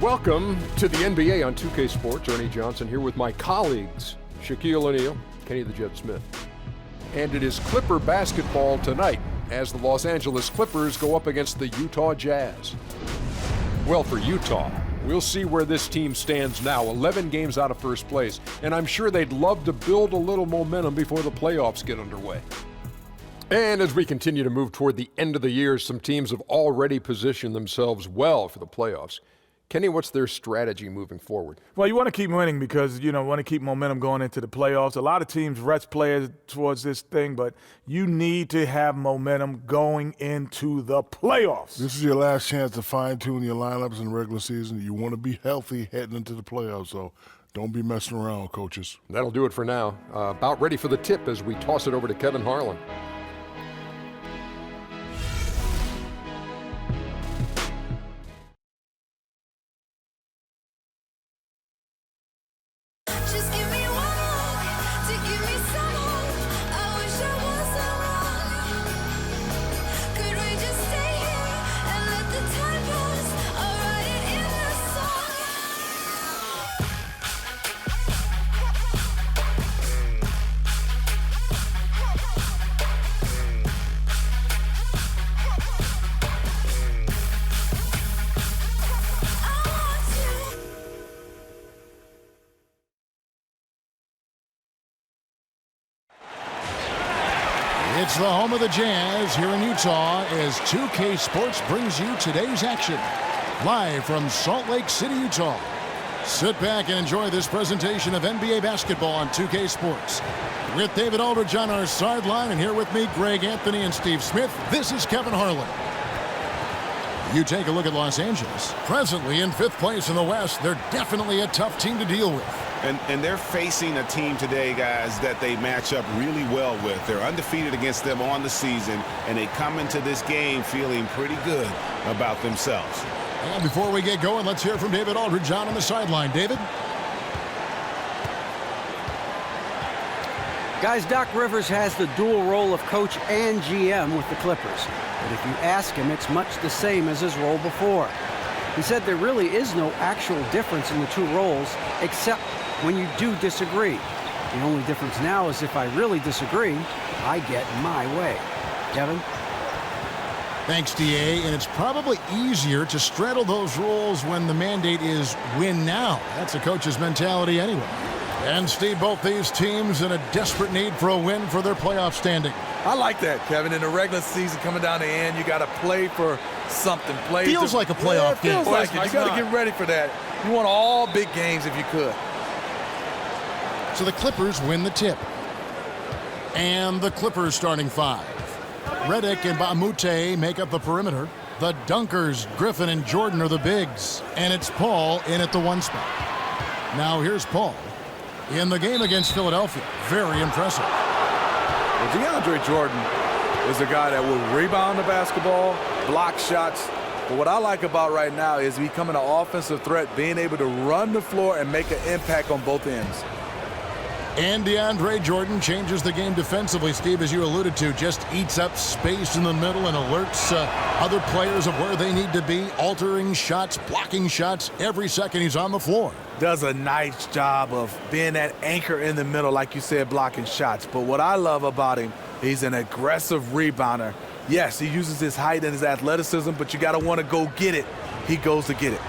Welcome to the NBA on 2K Sports. Ernie Johnson here with my colleagues, Shaquille O'Neal, Kenny the Jet Smith. And it is Clipper basketball tonight as the Los Angeles Clippers go up against the Utah Jazz. Well, for Utah, we'll see where this team stands now, 11 games out of first place, and I'm sure they'd love to build a little momentum before the playoffs get underway. And as we continue to move toward the end of the year, some teams have already positioned themselves well for the playoffs. Kenny, what's their strategy moving forward? Well, you want to keep winning because, want to keep momentum going into the playoffs. A lot of teams rest players towards this thing, but you need to have momentum going into the playoffs. This is your last chance to fine-tune your lineups in the regular season. You want to be healthy heading into the playoffs, so don't be messing around, coaches. That'll do it for now. About ready for the tip as we toss it over to Kevin Harlan. It's the home of the Jazz here in Utah as 2K Sports brings you today's action. Live from Salt Lake City, Utah. Sit back and enjoy this presentation of NBA basketball on 2K Sports. With David Aldridge on our sideline, and here with me, Greg Anthony and Steve Smith, this is Kevin Harlan. You take a look at Los Angeles. Presently in 5th place in the West, they're definitely a tough team to deal with. And they're facing a team today, guys, that they match up really well with. They're undefeated against them on the season, and they come into this game feeling pretty good about themselves. And before we get going, let's hear from David Aldridge on the sideline. David? Guys, Doc Rivers has the dual role of coach and GM with the Clippers. But if you ask him, it's much the same as his role before. He said there really is no actual difference in the two roles, except when you do disagree. The only difference now is if I really disagree, I get my way. Kevin? Thanks, DA. And it's probably easier to straddle those roles when the mandate is win now. That's a coach's mentality anyway. And Steve, both these teams in a desperate need for a win for their playoff standing. I like that, Kevin. In the regular season, coming down the end, you got to play for something. Feels like a playoff game. Feels like it. You got to get ready for that. You want all big games if you could. So the Clippers win the tip. And the Clippers starting 5. Redick and Bamute make up the perimeter. The Dunkers, Griffin and Jordan are the bigs. And it's Paul in at the 1 spot. Now here's Paul. In the game against Philadelphia, very impressive. Well, DeAndre Jordan is a guy that will rebound the basketball, block shots. But what I like about right now is becoming an offensive threat, being able to run the floor and make an impact on both ends. And DeAndre Jordan changes the game defensively, Steve, as you alluded to. Just eats up space in the middle and alerts other players of where they need to be, altering shots, blocking shots every second he's on the floor. Does a nice job of being that anchor in the middle, like you said, blocking shots. But what I love about him, he's an aggressive rebounder. Yes, he uses his height and his athleticism, but you got to want to go get it. He goes to get it.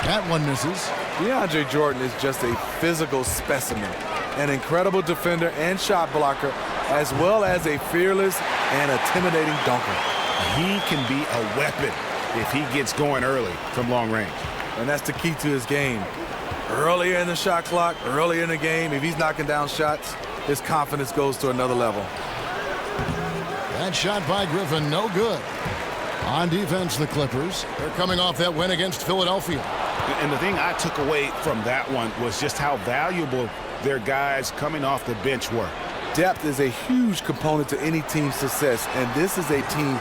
That one misses. DeAndre Jordan is just a physical specimen, an incredible defender and shot blocker, as well as a fearless and intimidating dunker. He can be a weapon if he gets going early from long range. And that's the key to his game. Earlier in the shot clock, earlier in the game, if he's knocking down shots, his confidence goes to another level. That shot by Griffin, no good. On defense, the Clippers, they're coming off that win against Philadelphia. And the thing I took away from that one was just how valuable their guys coming off the bench were. Depth is a huge component to any team's success, and this is a team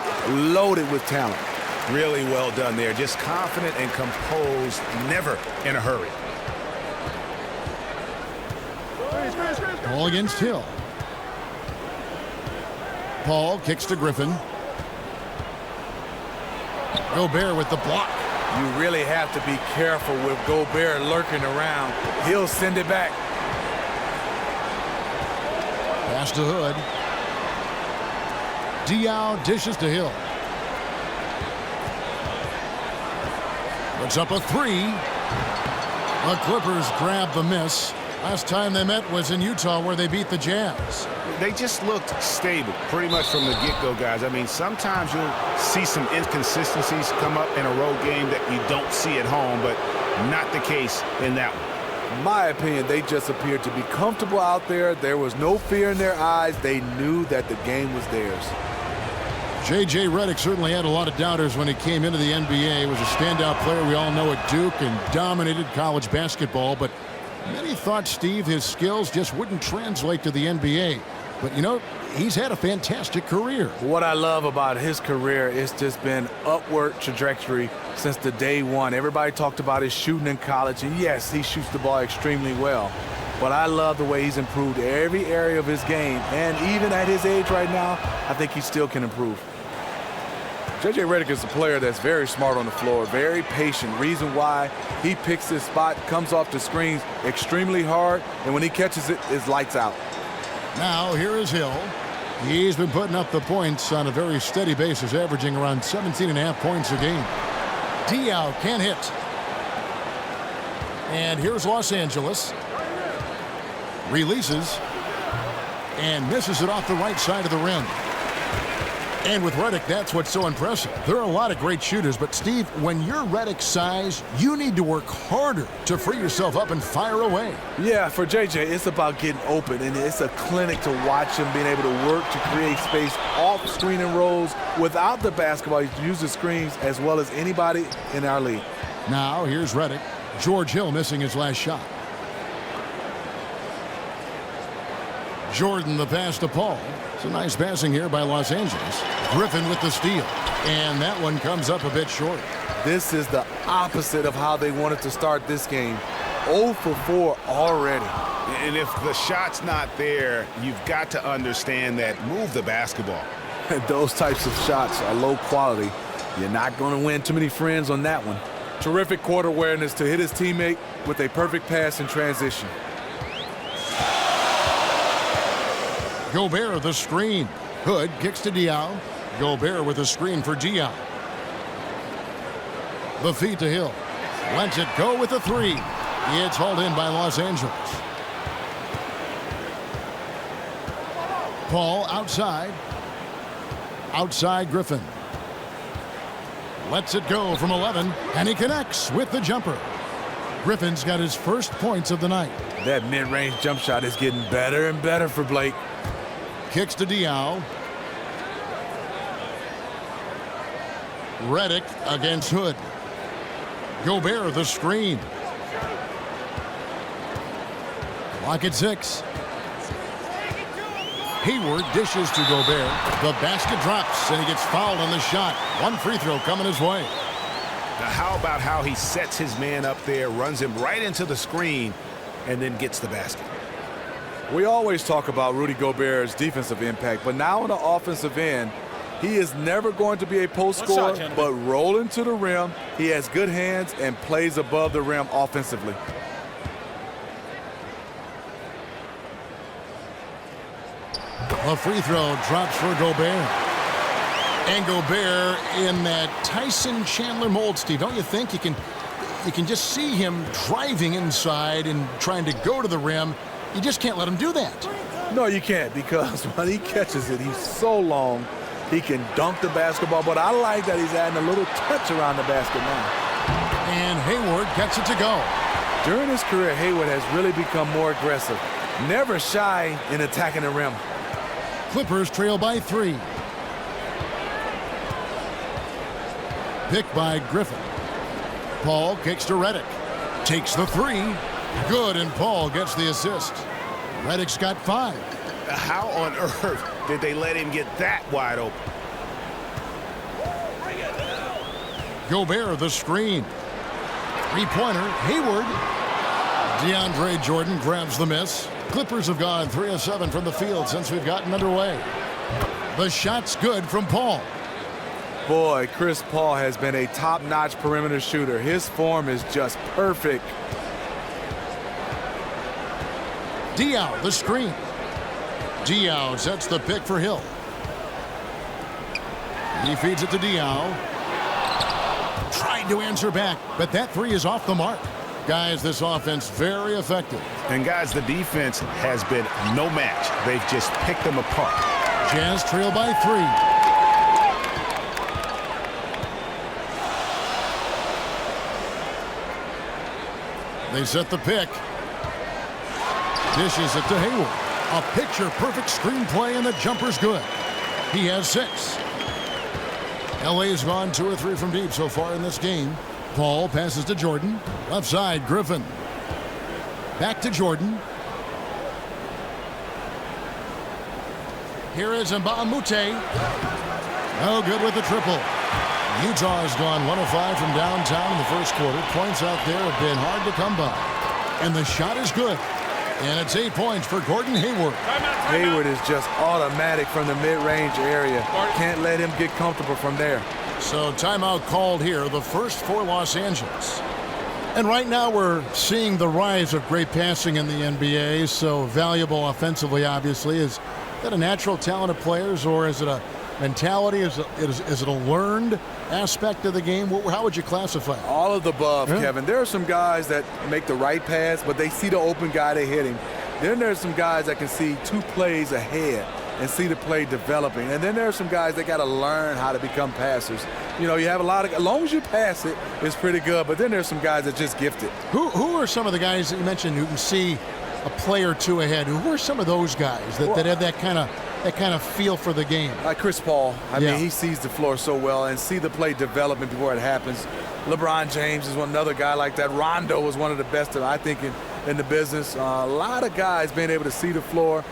loaded with talent. Really well done there. Just confident and composed, never in a hurry. Ball against Hill. Paul kicks to Griffin. Gobert with the block. You really have to be careful with Gobert lurking around. He'll send it back. Pass to Hood. Diaw dishes to Hill. Puts up a three. The Clippers grab the miss. Last time they met was in Utah, where they beat the Jazz. They just looked stable pretty much from the get-go, guys. I mean, sometimes you'll see some inconsistencies come up in a road game that you don't see at home, but not the case in that one. In my opinion, they just appeared to be comfortable out there. There was no fear in their eyes. They knew that the game was theirs. J.J. Redick certainly had a lot of doubters when he came into the NBA. He was a standout player, we all know, at Duke, and dominated college basketball. But many thought, Steve, his skills just wouldn't translate to the NBA. But, you know, he's had a fantastic career. What I love about his career is just been upward trajectory since the day one. Everybody talked about his shooting in college, and yes, he shoots the ball extremely well. But I love the way he's improved every area of his game. And even at his age right now, I think he still can improve. J.J. Redick is a player that's very smart on the floor, very patient. Reason why he picks his spot, comes off the screens extremely hard, and when he catches it, it's lights out. Now here is Hill. He's been putting up the points on a very steady basis, averaging around 17.5 points a game. Diaw can't hit. And here's Los Angeles. Releases and misses it off the right side of the rim. And with Redick, that's what's so impressive. There are a lot of great shooters, but Steve, when you're Redick's size, you need to work harder to free yourself up and fire away. Yeah, for JJ, it's about getting open, and it's a clinic to watch him being able to work to create space off screen and rolls without the basketball. He uses screens as well as anybody in our league. Now here's Redick. George Hill missing his last shot. Jordan the pass to Paul. It's a nice passing here by Los Angeles. Griffin with the steal. And that one comes up a bit short. This is the opposite of how they wanted to start this game. 0 for 4 already. And if the shot's not there, you've got to understand that move the basketball. Those types of shots are low quality. You're not going to win too many friends on that one. Terrific court awareness to hit his teammate with a perfect pass in transition. Gobert the screen. Hood kicks to Diaw. Gobert with a screen for Diaw. The feed to Hill. Lets it go with a three. It's hauled in by Los Angeles. Paul outside. Outside Griffin. Lets it go from 11, and he connects with the jumper. Griffin's got his first points of the night. That mid-range jump shot is getting better and better for Blake. Kicks to Diaw. Redick against Hood. Gobert the screen. Clock at 6. Hayward dishes to Gobert. The basket drops, and he gets fouled on the shot. One free throw coming his way. Now, how about how he sets his man up there, runs him right into the screen, and then gets the basket? We always talk about Rudy Gobert's defensive impact, but now on the offensive end, he is never going to be a post scorer, but rolling to the rim. He has good hands and plays above the rim offensively. A free throw drops for Gobert. And Gobert in that Tyson Chandler mold, Steve. Don't you think? You can just see him driving inside and trying to go to the rim. You just can't let him do that. No, you can't, because when he catches it, he's so long, he can dunk the basketball. But I like that he's adding a little touch around the basket now. And Hayward gets it to go. During his career, Hayward has really become more aggressive, never shy in attacking the rim. Clippers trail by 3. Picked by Griffin. Paul kicks to Redick. Takes the 3. Good, and Paul gets the assist. Redick's got 5. How on earth did they let him get that wide open? Gobert the screen. Three-pointer, Hayward. DeAndre Jordan grabs the miss. Clippers have gone 3 of 7 from the field since we've gotten underway. The shot's good from Paul. Boy, Chris Paul has been a top-notch perimeter shooter. His form is just perfect. Diaw, the screen. Diaw sets the pick for Hill. He feeds it to Diaw. Tried to answer back, but that three is off the mark. Guys, this offense very effective. And guys, the defense has been no match. They've just picked them apart. Jazz trail by 3. They set the pick. Dishes it to Hayward. A picture-perfect screenplay, and the jumper's good. He has 6. LA's gone 2 or 3 from deep so far in this game. Paul passes to Jordan. Left side, Griffin. Back to Jordan. Here is Mbamute. No good with the triple. Utah has gone 1 of 5 from downtown in the first quarter. Points out there have been hard to come by. And the shot is good. And it's 8 points for Gordon Hayward. Hayward is just automatic from the mid-range area. Can't let him get comfortable from there. So timeout called here, the first for Los Angeles. And right now we're seeing the rise of great passing in the NBA. So valuable offensively, obviously. Is that a natural talent of players, or is it a mentality? Is it a learned aspect of the game? How would you classify it? All of the above, Kevin. There are some guys that make the right pass, but they see the open guy, they hit him. Then there's some guys that can see 2 plays ahead and see the play developing. And then there are some guys that got to learn how to become passers. You know, you have a lot of, as long as you pass it, it's pretty good. But then there's some guys that just gift it. Who are some of the guys that you mentioned who can see a play or 2 ahead? Who are some of those guys that have that kind of feel for the game? Like Chris Paul. I mean, he sees the floor so well and see the play development before it happens. LeBron James is another guy like that. Rondo was one of the best, I think, in the business. A lot of guys being able to see the floor.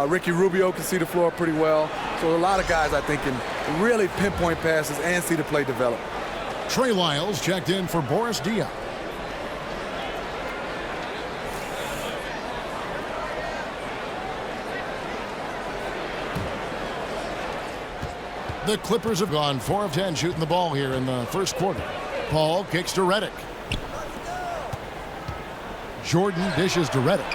Ricky Rubio can see the floor pretty well. So a lot of guys, I think, can really pinpoint passes and see the play develop. Trey Lyles checked in for Boris Diaw. The Clippers have gone 4 of 10 shooting the ball here in the first quarter. Paul kicks to Redick. Jordan dishes to Redick.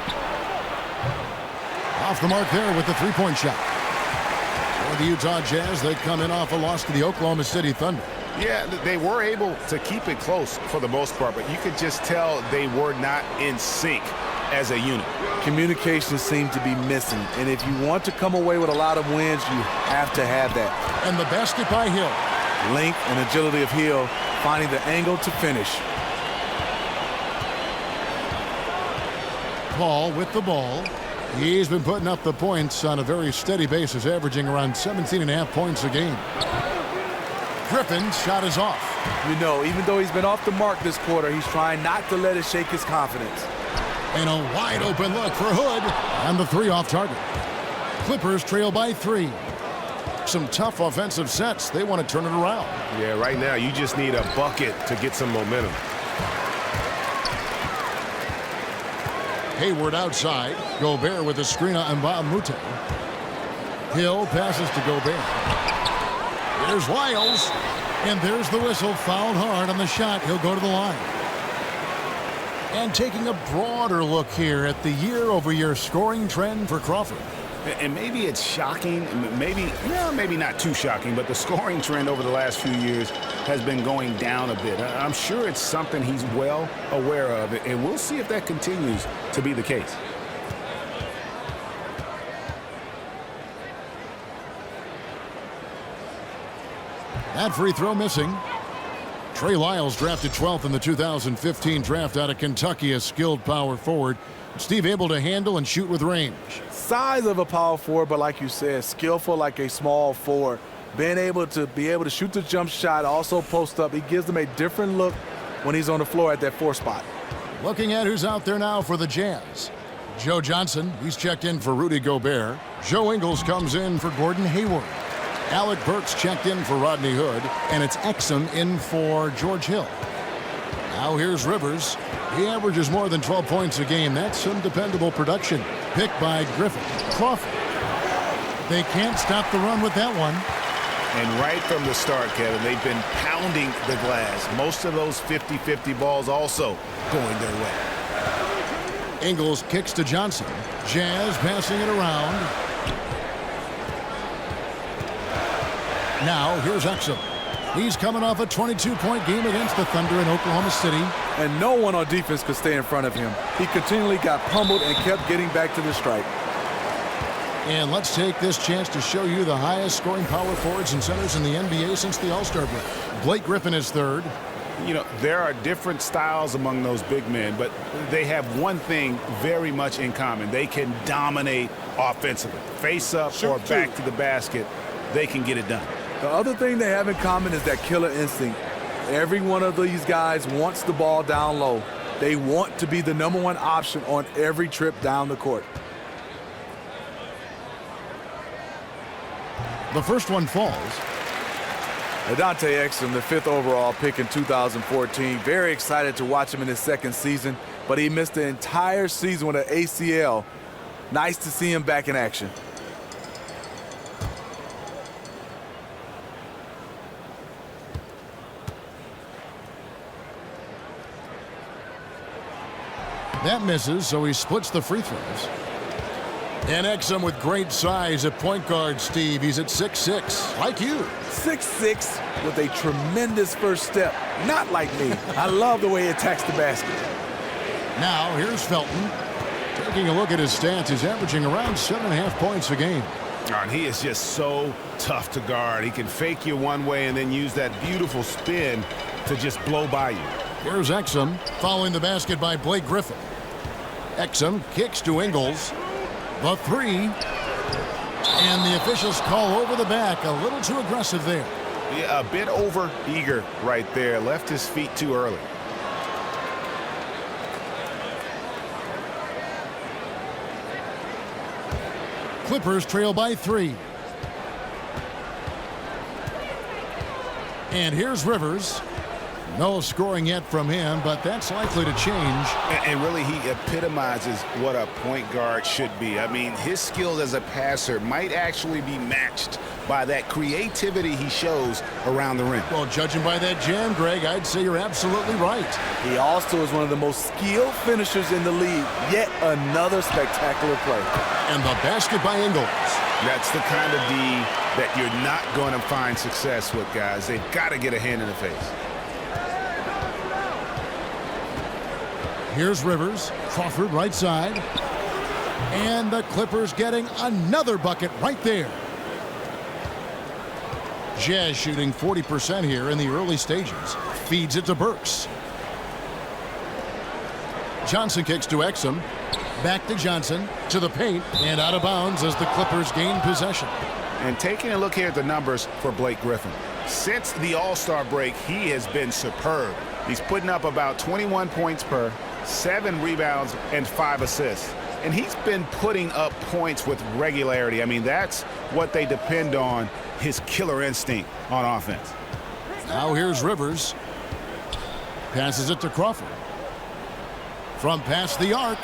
Off the mark there with the three-point shot. For the Utah Jazz, they come in off a loss to the Oklahoma City Thunder. Yeah, they were able to keep it close for the most part, but you could just tell they were not in sync as a unit. Communication seemed to be missing, and if you want to come away with a lot of wins, you have to have that. And the basket by Hill. Length and agility of Hill, finding the angle to finish. Paul with the ball. He's been putting up the points on a very steady basis, averaging around 17.5 points a game. Griffin's shot is off. You know, even though he's been off the mark this quarter, he's trying not to let it shake his confidence. And a wide open look for Hood. And the 3 off target. Clippers trail by 3. Some tough offensive sets. They want to turn it around. Yeah, right now you just need a bucket to get some momentum. Hayward outside. Gobert with a screen on Mbamute. Hill passes to Gobert. There's Lyles. And there's the whistle. Fouled hard on the shot. He'll go to the line. And taking a broader look here at the year-over-year scoring trend for Crawford. And maybe it's shocking, maybe not too shocking, but the scoring trend over the last few years has been going down a bit. I'm sure it's something he's well aware of, and we'll see if that continues to be the case. That free throw missing. Trey Lyles drafted 12th in the 2015 draft out of Kentucky, a skilled power forward. Steve able to handle and shoot with range. Size of a power forward, but like you said, skillful like a small forward. Being able to shoot the jump shot, also post up. He gives them a different look when he's on the floor at that 4 spot. Looking at who's out there now for the Jazz. Joe Johnson, he's checked in for Rudy Gobert. Joe Ingles comes in for Gordon Hayward. Alec Burks checked in for Rodney Hood. And it's Exum in for George Hill. Now here's Rivers. He averages more than 12 points a game. That's some dependable production. Picked by Griffin. Crawford. They can't stop the run with that one. And right from the start, Kevin, they've been pounding the glass. Most of those 50-50 balls also going their way. Ingles kicks to Johnson. Jazz passing it around. Now here's Exum. He's coming off a 22-point game against the Thunder in Oklahoma City. And no one on defense could stay in front of him. He continually got pummeled and kept getting back to the stripe. And let's take this chance to show you the highest scoring power forwards and centers in the NBA since the All-Star break. Blake Griffin is third. You know, there are different styles among those big men, but they have one thing very much in common. They can dominate offensively. Face up or back to the basket, they can get it done. The other thing they have in common is that killer instinct. Every one of these guys wants the ball down low. They want to be the #1 option on every trip down the court. The first one falls. Dante Exum, the 5th overall pick in 2014. Very excited to watch him in his second season, but he missed the entire season with an ACL. Nice to see him back in action. That misses, so he splits the free throws. And Exum with great size at point guard, Steve. He's at 6'6", like you. 6'6", with a tremendous first step. Not like me. I love the way he attacks the basket. Now, here's Felton. Taking a look at his stats, he's averaging around 7.5 points a game. And he is just so tough to guard. He can fake you one way and then use that beautiful spin to just blow by you. Here's Exum, following the basket by Blake Griffin. Exum kicks to Ingles. The three. And the officials call over the back. A little too aggressive there. Yeah, a bit over eager right there. Left his feet too early. Clippers trail by 3. And here's Rivers. No scoring yet from him, but that's likely to change. And really, he epitomizes what a point guard should be. I mean, his skills as a passer might actually be matched by that creativity he shows around the rim. Well, judging by that jam, Greg, I'd say you're absolutely right. He also is one of the most skilled finishers in the league. Yet another spectacular play. And the basket by Ingles. That's the kind of D that you're not going to find success with, guys. They've got to get a hand in the face. Here's Rivers. Crawford right side. And the Clippers getting another bucket right there. Jazz shooting 40% here in the early stages. Feeds it to Burks. Johnson kicks to Exum. Back to Johnson. To the paint. And out of bounds as the Clippers gain possession. And taking a look here at the numbers for Blake Griffin. Since the All-Star break, he has been superb. He's putting up about 21 points per, 7 rebounds, and 5 assists. And he's been putting up points with regularity. I mean, that's what they depend on, his killer instinct on offense. Now here's Rivers. Passes it to Crawford. From past the arc.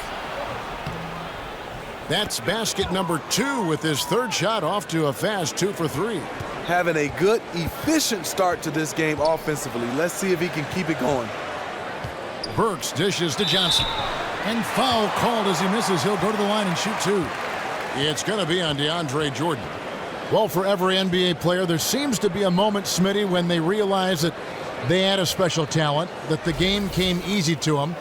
That's basket number 2 with his third shot off to a fast 2 for 3. Having a good, efficient start to this game offensively. Let's see if he can keep it going. Burks dishes to Johnson. And foul called as he misses. He'll go to the line and shoot 2. It's going to be on DeAndre Jordan. Well, for every NBA player, there seems to be a moment, Smitty, when they realize that they had a special talent, that the game came easy to them.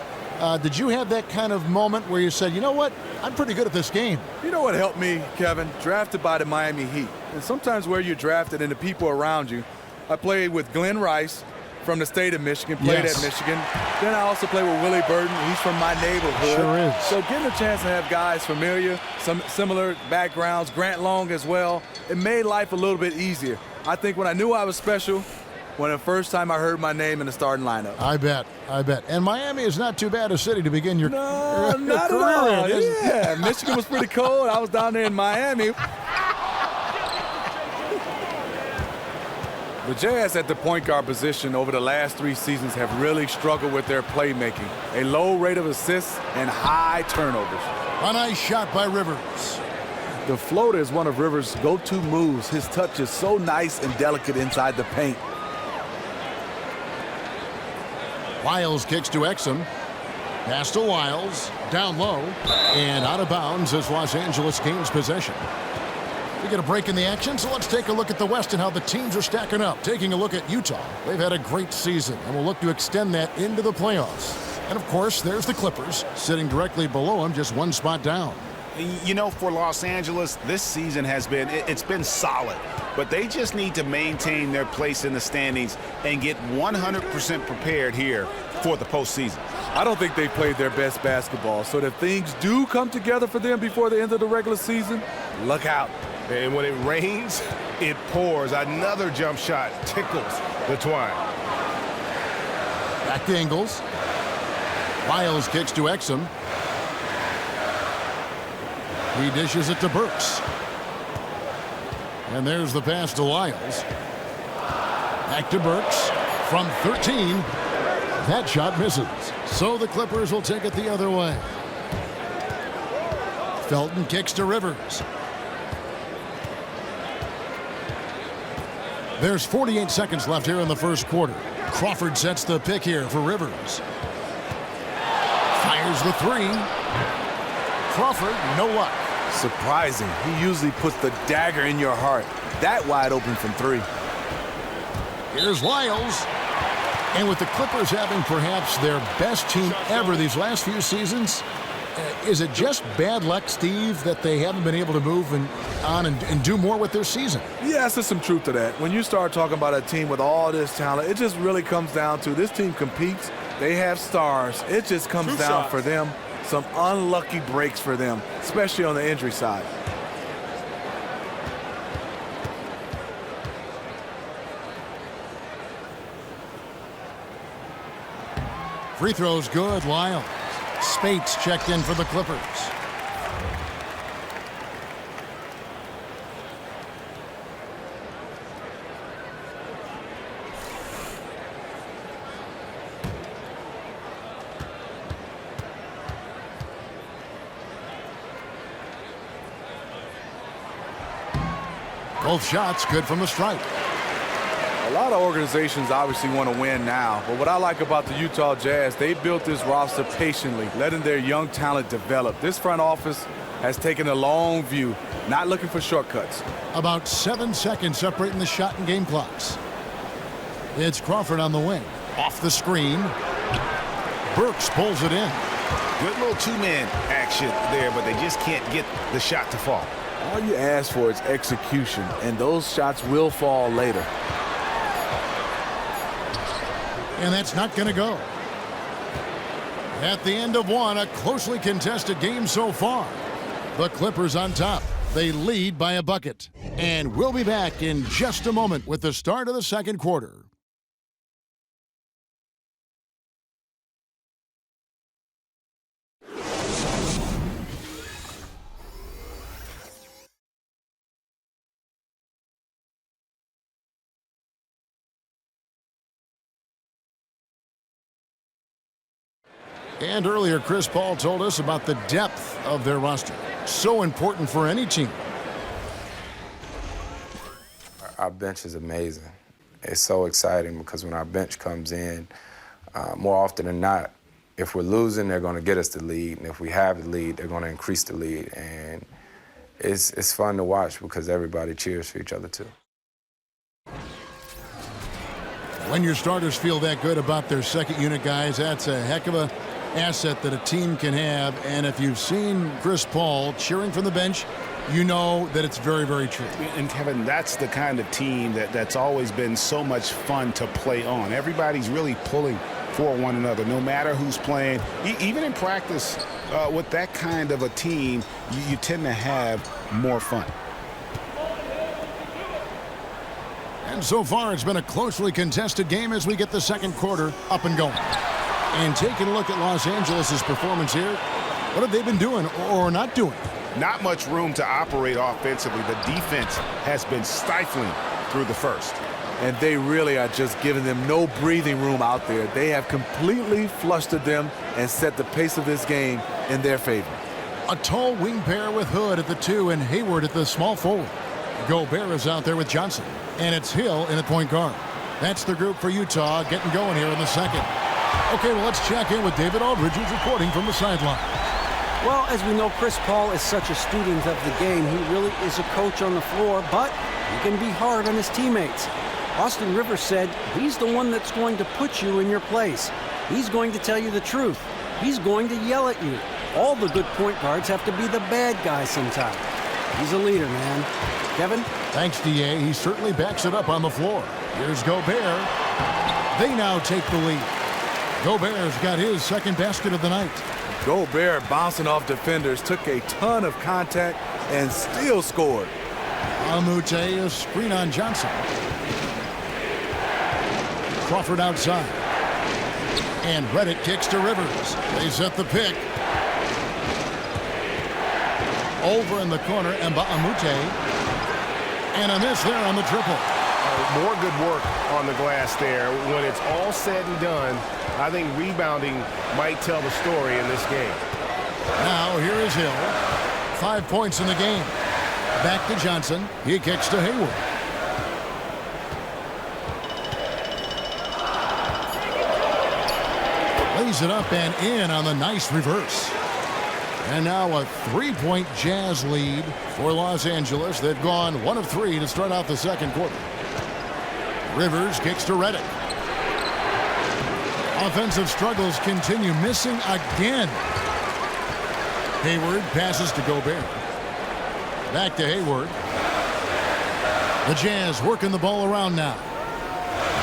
Did you have that kind of moment where you said, you know what, I'm pretty good at this game? You know what helped me, Kevin? Drafted by the Miami Heat. And sometimes where you're drafted and the people around you. I played with Glenn Rice from the state of Michigan, played at Michigan. Then I also played with Willie Burton. He's from my neighborhood. Sure is. So getting a chance to have guys familiar, some similar backgrounds, Grant Long as well, it made life a little bit easier. I think when I knew I was special, when the first time I heard my name in the starting lineup. I bet. And Miami is not too bad a city to begin your No, not career at all. in, is it? Yeah, Michigan was pretty cold. I was down there in Miami. The Jazz at the point guard position over the last 3 seasons have really struggled with their playmaking. A low rate of assists and high turnovers. A nice shot by Rivers. The floater is one of Rivers' go-to moves. His touch is so nice and delicate inside the paint. Wiles kicks to Exum. Pass to Wiles. Down low. And out of bounds as Los Angeles gains possession. We get a break in the action, so let's take a look at the West and how the teams are stacking up. Taking a look at Utah. They've had a great season, and will look to extend that into the playoffs. And, of course, there's the Clippers, sitting directly below them, just one spot down. You know, for Los Angeles, this season has been, it's been solid. But they just need to maintain their place in the standings and get 100% prepared here for the postseason. I don't think they played their best basketball, so if things do come together for them before the end of the regular season, look out. And when it rains, it pours. Another jump shot tickles the twine. Back to Ingles. Wiles kicks to Exum. He dishes it to Burks. And there's the pass to Wiles. Back to Burks from 13. That shot misses. So the Clippers will take it the other way. Felton kicks to Rivers. There's 48 seconds left here in the first quarter. Crawford sets the pick here for Rivers. Fires the three. Crawford, no luck. Surprising. He usually puts the dagger in your heart. That wide open from three. Here's Wiles. And with the Clippers having perhaps their best team ever these last few seasons, is it just bad luck, Steve, that they haven't been able to move on and do more with their season? Yes, there's some truth to that. When you start talking about a team with all this talent, it just really comes down to this team competes. They have stars. It just comes down for them. Some unlucky breaks for them, especially on the injury side. Free throws good, Wiles. Spates checked in for the Clippers. Both shots good from the stripe. A lot of organizations obviously want to win now, but what I like about the Utah Jazz, they built this roster patiently, letting their young talent develop. This front office has taken a long view, not looking for shortcuts. About 7 seconds separating the shot and game clocks. It's Crawford on the wing. Off the screen. Burks pulls it in. Good little two-man action there, but they just can't get the shot to fall. All you ask for is execution, and those shots will fall later. And that's not going to go. At the end of one, a closely contested game so far. The Clippers on top. They lead by a bucket. And we'll be back in just a moment with the start of the second quarter. And earlier, Chris Paul told us about the depth of their roster. So important for any team. Our bench is amazing. It's so exciting because when our bench comes in, more often than not, if we're losing, they're going to get us the lead. And if we have the lead, they're going to increase the lead. And it's fun to watch because everybody cheers for each other, too. When your starters feel that good about their second unit guys, that's a heck of a asset that a team can have. And if you've seen Chris Paul cheering from the bench, you know that it's very, very true. And Kevin, that's the kind of team that's always been so much fun to play on. Everybody's really pulling for one another, no matter who's playing. Even in practice, with that kind of a team, you tend to have more fun. And so far, it's been a closely contested game as we get the second quarter up and going. And taking a look at Los Angeles' performance here, what have they been doing or not doing? Not much room to operate offensively. The defense has been stifling through the first. And they really are just giving them no breathing room out there. They have completely flustered them and set the pace of this game in their favor. A tall wing pair with Hood at the 2 and Hayward at the small forward. Gobert is out there with Johnson. And it's Hill in at point guard. That's the group for Utah getting going here in the second. Okay, well, let's check in with David Aldridge, who's reporting from the sideline. Well, as we know, Chris Paul is such a student of the game. He really is a coach on the floor, but he can be hard on his teammates. Austin Rivers said he's the one that's going to put you in your place. He's going to tell you the truth. He's going to yell at you. All the good point guards have to be the bad guy sometimes. He's a leader, man. Kevin? Thanks, D.A. He certainly backs it up on the floor. Here's Gobert. They now take the lead. Gobert's got his second basket of the night. Gobert bouncing off defenders, took a ton of contact and still scored. Amute, a screen on Johnson. Crawford outside. And Reddick kicks to Rivers. They set the pick. Over in the corner, Amute. And a miss there on the triple. More good work on the glass there. When it's all said and done, I think rebounding might tell the story in this game. Now here is Hill. 5 points in the game. Back to Johnson. He kicks to Hayward. Lays it up and in on the nice reverse. And now a 3-point Jazz lead for Los Angeles. They've gone 1 of 3 to start out the second quarter. Rivers kicks to Reddick. Offensive struggles continue, missing again. Hayward passes to Gobert. Back to Hayward. The Jazz working the ball around now.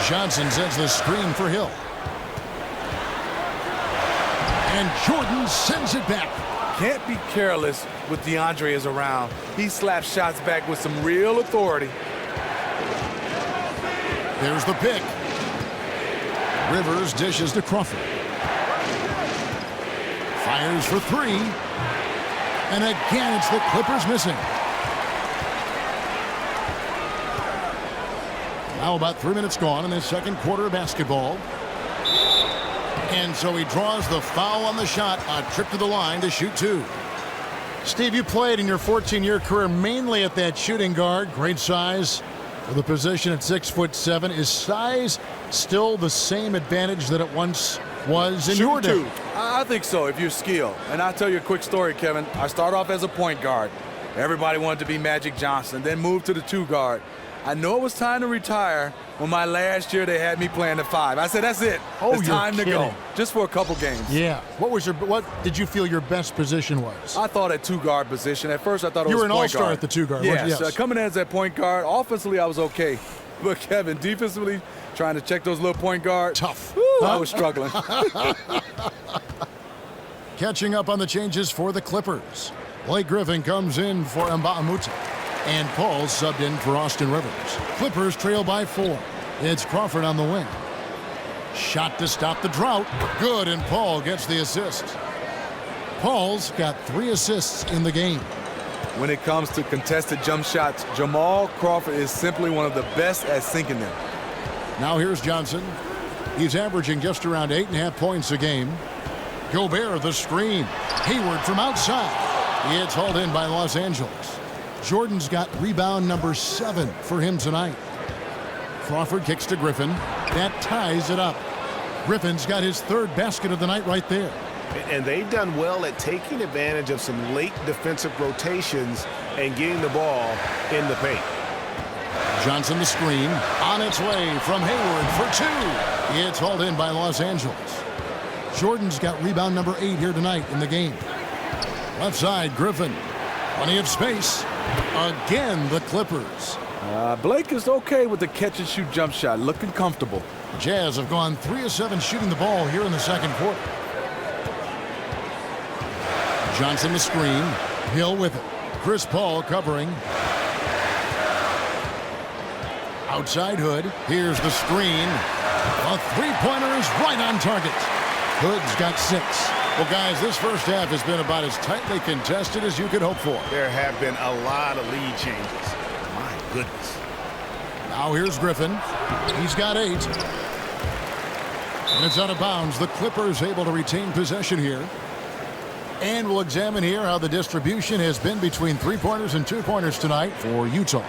Johnson sends the screen for Hill. And Jordan sends it back. Can't be careless with DeAndre is around. He slaps shots back with some real authority. There's the pick. Rivers dishes to Crawford. Fires for 3. And again, it's the Clippers missing. Now about 3 minutes gone in this second quarter of basketball. And so he draws the foul on the shot. A trip to the line to shoot 2. Steve, you played in your 14-year career mainly at that shooting guard. Great size. For the position at 6'7", is size still the same advantage that it once was in your day? I think so, if you're skilled. And I'll tell you a quick story, Kevin. I started off as a point guard. Everybody wanted to be Magic Johnson, then moved to the 2 guard. I know it was time to retire when my last year they had me playing the 5. I said, that's it. It's time to go. Just for a couple games. Yeah. What did you feel your best position was? I thought at 2 guard position. At first I thought it was point guard. You were an all-star at the 2 guard. Yes. Coming in as that point guard. Offensively I was okay. But Kevin, defensively, trying to check those little point guards. Tough. I was struggling. Catching up on the changes for the Clippers. Blake Griffin comes in for Mbamute. And Paul subbed in for Austin Rivers. Clippers trail by 4. It's Crawford on the wing. Shot to stop the drought. Good, and Paul gets the assist. Paul's got 3 assists in the game. When it comes to contested jump shots, Jamal Crawford is simply one of the best at sinking them. Now here's Johnson. He's averaging just around 8.5 points a game. Gobert the screen. Hayward from outside. It's hauled in by Los Angeles. Jordan's got rebound number 7 for him tonight. Crawford kicks to Griffin. That ties it up. Griffin's got his 3rd basket of the night right there. And they've done well at taking advantage of some late defensive rotations and getting the ball in the paint. Johnson the screen. On its way from Hayward for 2. It's hauled in by Los Angeles. Jordan's got rebound number 8 here tonight in the game. Left side, Griffin. Plenty of space. Again, the Clippers. Blake is okay with the catch-and-shoot jump shot, looking comfortable. Jazz have gone 3 of 7 shooting the ball here in the second quarter. Johnson the screen. Hill with it. Chris Paul covering. Outside Hood. Here's the screen. A 3-pointer is right on target. Hood's got 6. Well, guys, this first half has been about as tightly contested as you could hope for. There have been a lot of lead changes. My goodness. Now here's Griffin. He's got 8. And it's out of bounds. The Clippers able to retain possession here. And we'll examine here how the distribution has been between three-pointers and two-pointers tonight for Utah.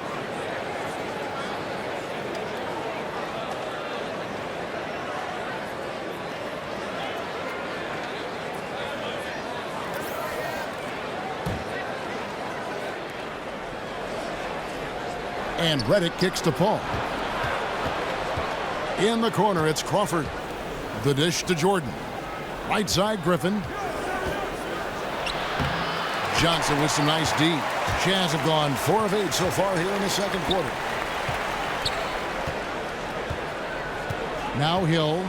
And Redick kicks to Paul. In the corner, it's Crawford. The dish to Jordan. Right side, Griffin. Johnson with some nice D. Jazz have gone 4 of 8 so far here in the second quarter. Now Hill.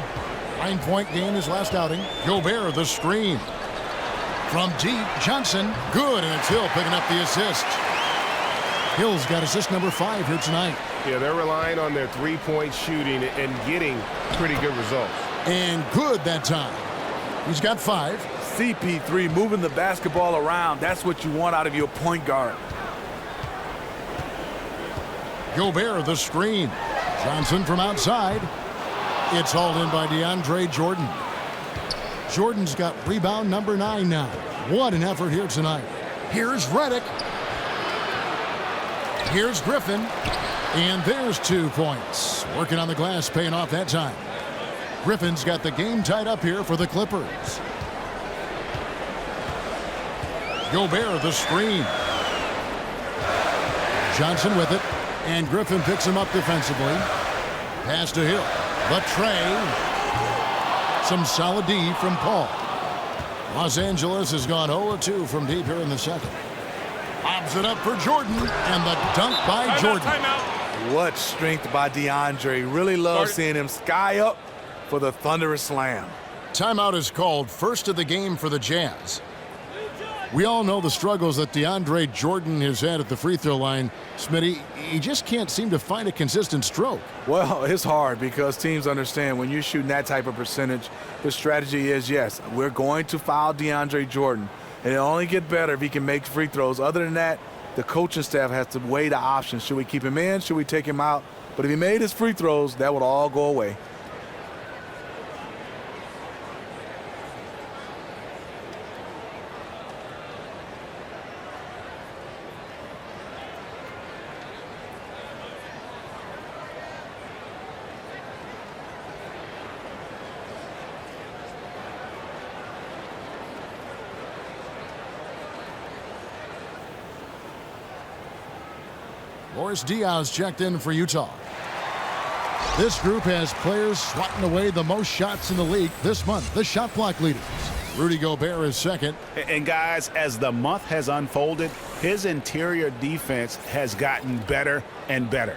9-point game his last outing. Gobert, the screen. From deep, Johnson. Good, and it's Hill picking up the assist. Hill's got assist number 5 here tonight. Yeah, they're relying on their three-point shooting and getting pretty good results. And good that time. He's got 5. CP3 moving the basketball around. That's what you want out of your point guard. Gobert, the screen. Johnson from outside. It's hauled in by DeAndre Jordan. Jordan's got rebound number 9 now. What an effort here tonight. Here's Redick. Here's Griffin. And there's 2 points. Working on the glass, paying off that time. Griffin's got the game tied up here for the Clippers. Gobert, the screen. Johnson with it. And Griffin picks him up defensively. Pass to Hill. The tray. Some solid D from Paul. Los Angeles has gone 0-2 from deep here in the second. Lobs it up for Jordan. And the dunk by Jordan. What strength by DeAndre. Really love seeing him sky up for the thunderous slam. Timeout is called, first of the game for the Jazz. We all know the struggles that DeAndre Jordan has had at the free throw line. Smitty, he just can't seem to find a consistent stroke. Well, it's hard because teams understand when you're shooting that type of percentage, the strategy is, yes, we're going to foul DeAndre Jordan. And it'll only get better if he can make free throws. Other than that, the coaching staff has to weigh the options. Should we keep him in? Should we take him out? But if he made his free throws, that would all go away. Boris Diaz checked in for Utah. This group has players swatting away the most shots in the league this month. The shot block leaders. Rudy Gobert is second. And guys, as the month has unfolded, his interior defense has gotten better and better.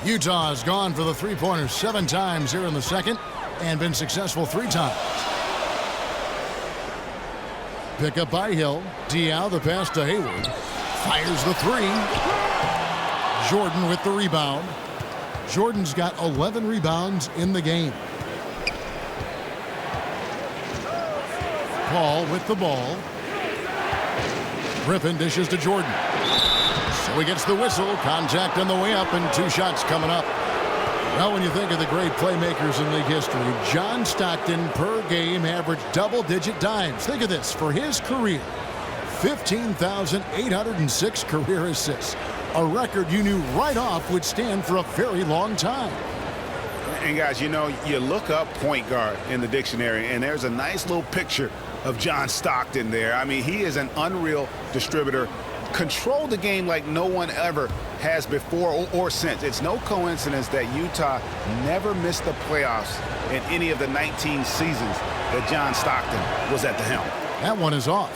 Utah has gone for the three-pointer 7 times here in the second and been successful 3 times. Pick up by Hill. Diao, the pass to Hayward. Fires the 3. Jordan with the rebound. Jordan's got 11 rebounds in the game. Paul with the ball. Griffin dishes to Jordan. So he gets the whistle. Contact on the way up and 2 shots coming up. Well, when you think of the great playmakers in league history, John Stockton per game averaged double-digit dimes. Think of this. For his career, 15,806 career assists. A record you knew right off would stand for a very long time. And guys, you know, you look up point guard in the dictionary, and there's a nice little picture of John Stockton there. I mean, he is an unreal distributor. Controlled the game like no one ever has before or since. It's no coincidence that Utah never missed the playoffs in any of the 19 seasons that John Stockton was at the helm. That one is off.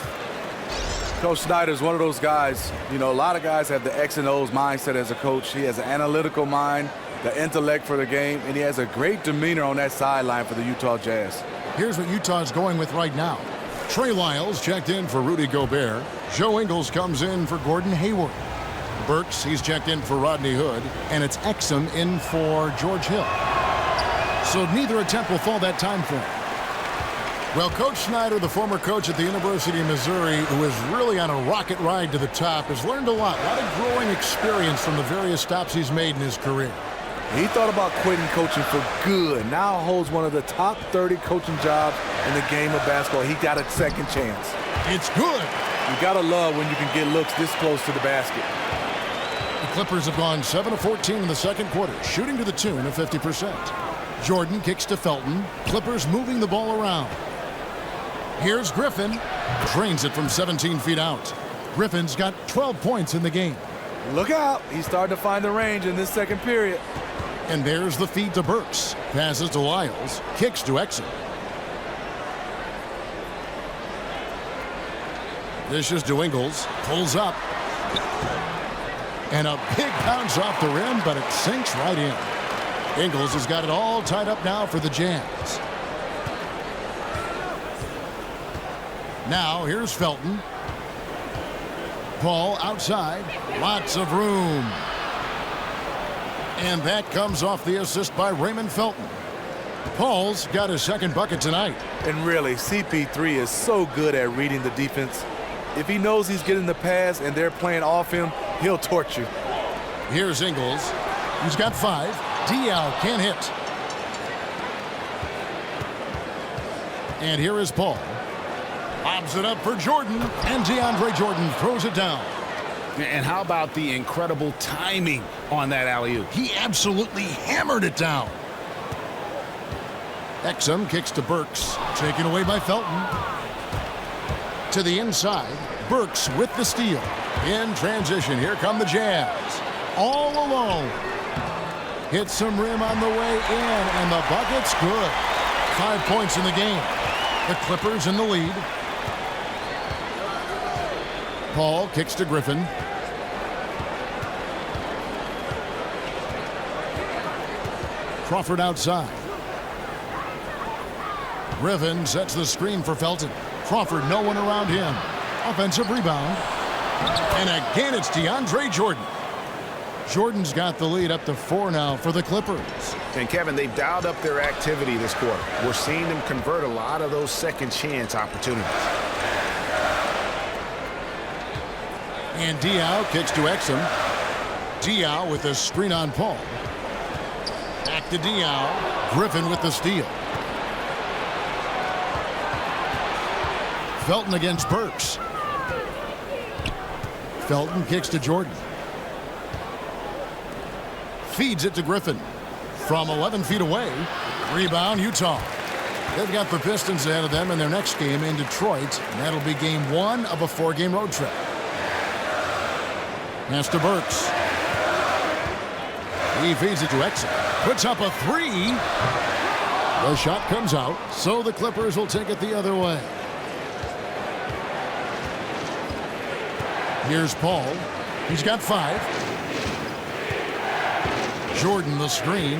Coach Snyder is one of those guys, you know, a lot of guys have the X and O's mindset as a coach. He has an analytical mind, the intellect for the game, and he has a great demeanor on that sideline for the Utah Jazz. Here's what Utah's going with right now. Trey Lyles checked in for Rudy Gobert. Joe Ingles comes in for Gordon Hayward. Burks, he's checked in for Rodney Hood. And it's Exum in for George Hill. So neither attempt will fall that time for him. Well, Coach Snyder, the former coach at the University of Missouri, who is really on a rocket ride to the top, has learned a lot of growing experience from the various stops he's made in his career. He thought about quitting coaching for good. Now holds one of the top 30 coaching jobs in the game of basketball. He got a second chance. It's good. You gotta love when you can get looks this close to the basket. The Clippers have gone 7 of 14 in the second quarter, shooting to the tune of 50%. Jordan kicks to Felton. Clippers moving the ball around. Here's Griffin. Drains it from 17 feet out. Griffin's got 12 points in the game. Look out. He's starting to find the range in this second period. And there's the feed to Burks. Passes to Lyles. Kicks to Exum. Dishes to Ingles. Pulls up. And a big bounce off the rim, but it sinks right in. Ingles has got it all tied up now for the Jazz. Now here's Felton. Paul outside. Lots of room. And that comes off the assist by Raymond Felton. Paul's got his second bucket tonight. And really, CP3 is so good at reading the defense. If he knows he's getting the pass and they're playing off him, he'll torch you. Here's Ingles. He's got 5. Diaw can't hit. And here is Paul. Lobs it up for Jordan, and DeAndre Jordan throws it down. And how about the incredible timing on that alley-oop? He absolutely hammered it down. Exum kicks to Burks, taken away by Felton. To the inside, Burks with the steal. In transition, here come the Jazz. All alone. Hits some rim on the way in, and the bucket's good. 5 points in the game. The Clippers in the lead. Paul kicks to Griffin. Crawford outside. Griffin sets the screen for Felton. Crawford, no one around him. Offensive rebound. And again, it's DeAndre Jordan. Jordan's got the lead up to 4 now for the Clippers. And Kevin, they've dialed up their activity this quarter. We're seeing them convert a lot of those second chance opportunities. And Diaw kicks to Exum. Diaw with the screen on Paul. Back to Diaw. Griffin with the steal. Felton against Burks. Felton kicks to Jordan. Feeds it to Griffin. From 11 feet away. Rebound, Utah. They've got the Pistons ahead of them in their next game in Detroit. And that'll be game 1 of a 4-game road trip. Pass to Burks. He feeds it to Exum. Puts up a 3. The shot comes out, so the Clippers will take it the other way. Here's Paul. He's got 5. Jordan the screen.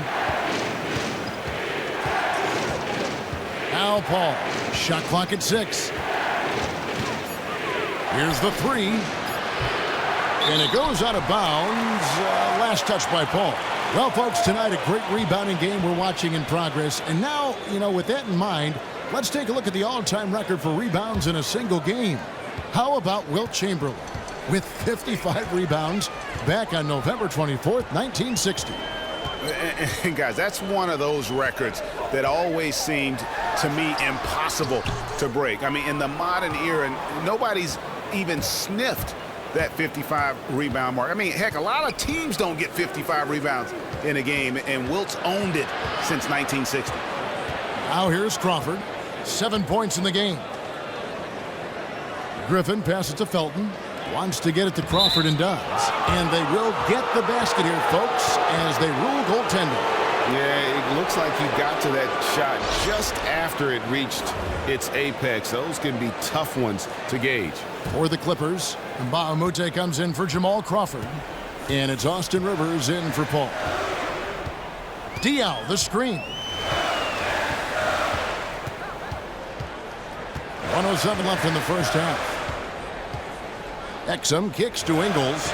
Now Paul. Shot clock at 6. Here's the 3. And it goes out of bounds. Last touch by Paul. Well, folks, tonight a great rebounding game we're watching in progress. And now, with that in mind, let's take a look at the all-time record for rebounds in a single game. How about Wilt Chamberlain with 55 rebounds back on November 24th, 1960. And guys, that's one of those records that always seemed to me impossible to break. I mean, in the modern era, nobody's even sniffed that 55 rebound mark. I mean, heck, a lot of teams don't get 55 rebounds in a game, and Wilt's owned it since 1960. Now here's Crawford. 7 points in the game. Griffin passes to Felton. Wants to get it to Crawford and does. And they will get the basket here, folks, as they rule goaltending. Yeah, it looks like he got to that shot just after it reached its apex. Those can be tough ones to gauge. For the Clippers, Mbahumute comes in for Jamal Crawford. And it's Austin Rivers in for Paul. Diaw, the screen. 1:07 left in the first half. Exum kicks to Ingles.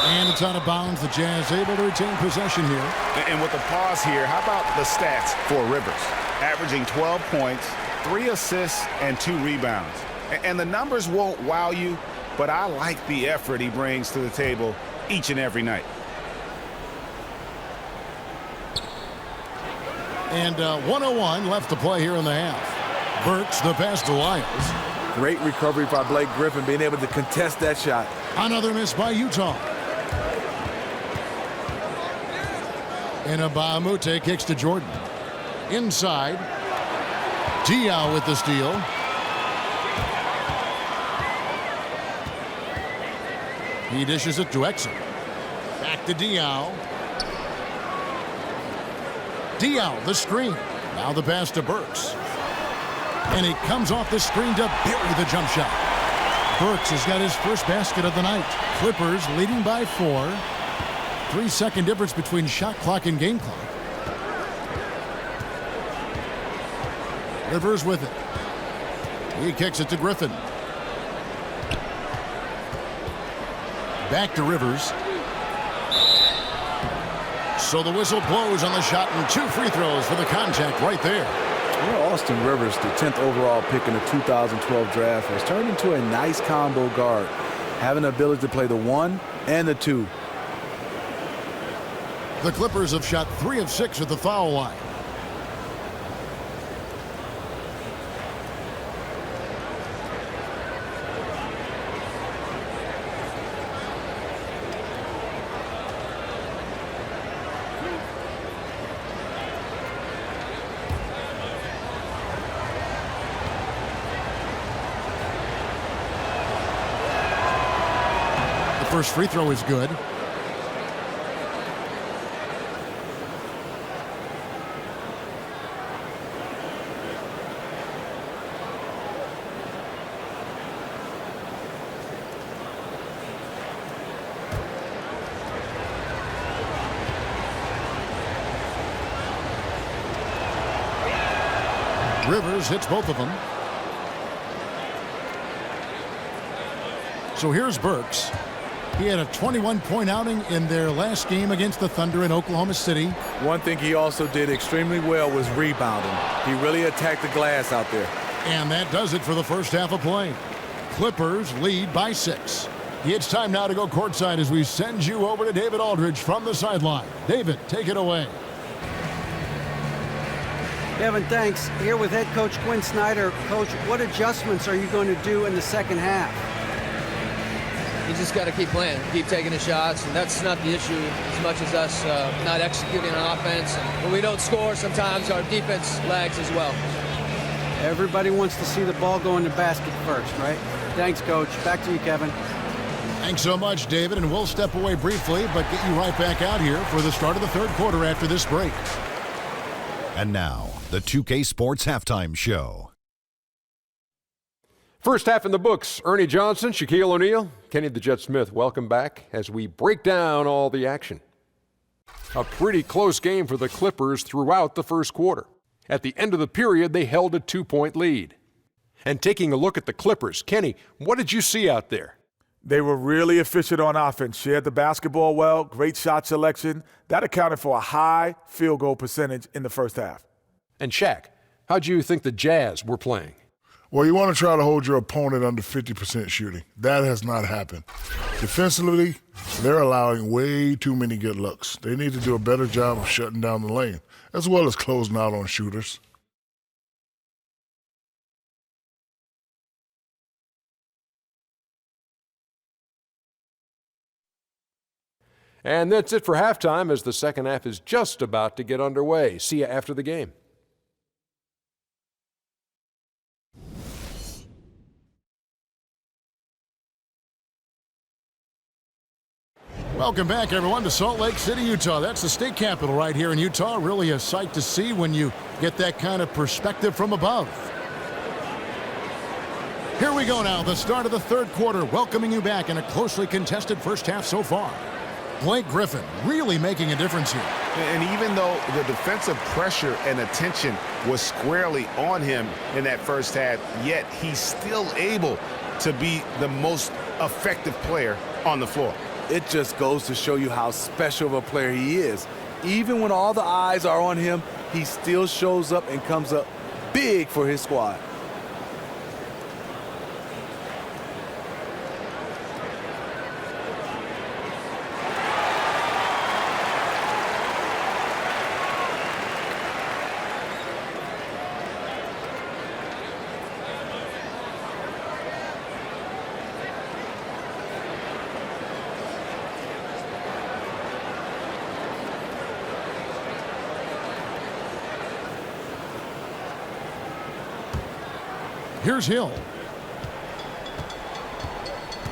And it's out of bounds. The Jazz able to retain possession here. And with the pause here, how about the stats for Rivers? Averaging 12 points, 3 assists, and 2 rebounds. And the numbers won't wow you, but I like the effort he brings to the table each and every night. And 1:01 left to play here in the half. Burks the pass to Lyles. Great recovery by Blake Griffin, being able to contest that shot. Another miss by Utah. And Abamute kicks to Jordan. Inside. Diaw with the steal. He dishes it to Exum. Back to Diaw. Diaw, the screen. Now the pass to Burks. And he comes off the screen to bury the jump shot. Burks has got his first basket of the night. Clippers leading by 4. 3-second difference between shot clock and game clock. Rivers with it. He kicks it to Griffin. Back to Rivers. So the whistle blows on the shot and 2 free throws for the contact right there. Well, Austin Rivers, the 10th overall pick in the 2012 draft, has turned into a nice combo guard, having the ability to play the 1 and the 2. The Clippers have shot 3 of 6 at the foul line. The first free throw is good. Rivers hits both of them. So here's Burks. He had a 21-point outing in their last game against the Thunder in Oklahoma City. One thing he also did extremely well was rebounding. He really attacked the glass out there. And that does it for the first half of play. Clippers lead by 6. It's time now to go courtside as we send you over to David Aldridge from the sideline. David, take it away. Kevin, thanks. Here with head coach Quinn Snyder. Coach, what adjustments are you going to do in the second half? You just got to keep playing, keep taking the shots, and that's not the issue as much as us not executing on offense. When we don't score, sometimes our defense lags as well. Everybody wants to see the ball go in the basket first, right? Thanks, Coach. Back to you, Kevin. Thanks so much, David, and we'll step away briefly, but get you right back out here for the start of the third quarter after this break. And now, the 2K Sports Halftime Show. First half in the books. Ernie Johnson, Shaquille O'Neal, Kenny the Jet Smith. Welcome back as we break down all the action. A pretty close game for the Clippers throughout the first quarter. At the end of the period, they held a 2-point lead. And taking a look at the Clippers, Kenny, what did you see out there? They were really efficient on offense, shared the basketball well, great shot selection. That accounted for a high field goal percentage in the first half. And Shaq, how do you think the Jazz were playing? Well, you want to try to hold your opponent under 50% shooting. That has not happened. Defensively, they're allowing way too many good looks. They need to do a better job of shutting down the lane, as well as closing out on shooters. And that's it for halftime as the second half is just about to get underway. See you after the game. Welcome back, everyone, to Salt Lake City, Utah. That's the state capital right here in Utah. Really a sight to see when you get that kind of perspective from above. Here we go now, the start of the third quarter, welcoming you back in a closely contested first half so far. Blake Griffin really making a difference here. And even though the defensive pressure and attention was squarely on him in that first half, yet he's still able to be the most effective player on the floor. It just goes to show you how special of a player he is. Even when all the eyes are on him, he still shows up and comes up big for his squad. Here's Hill.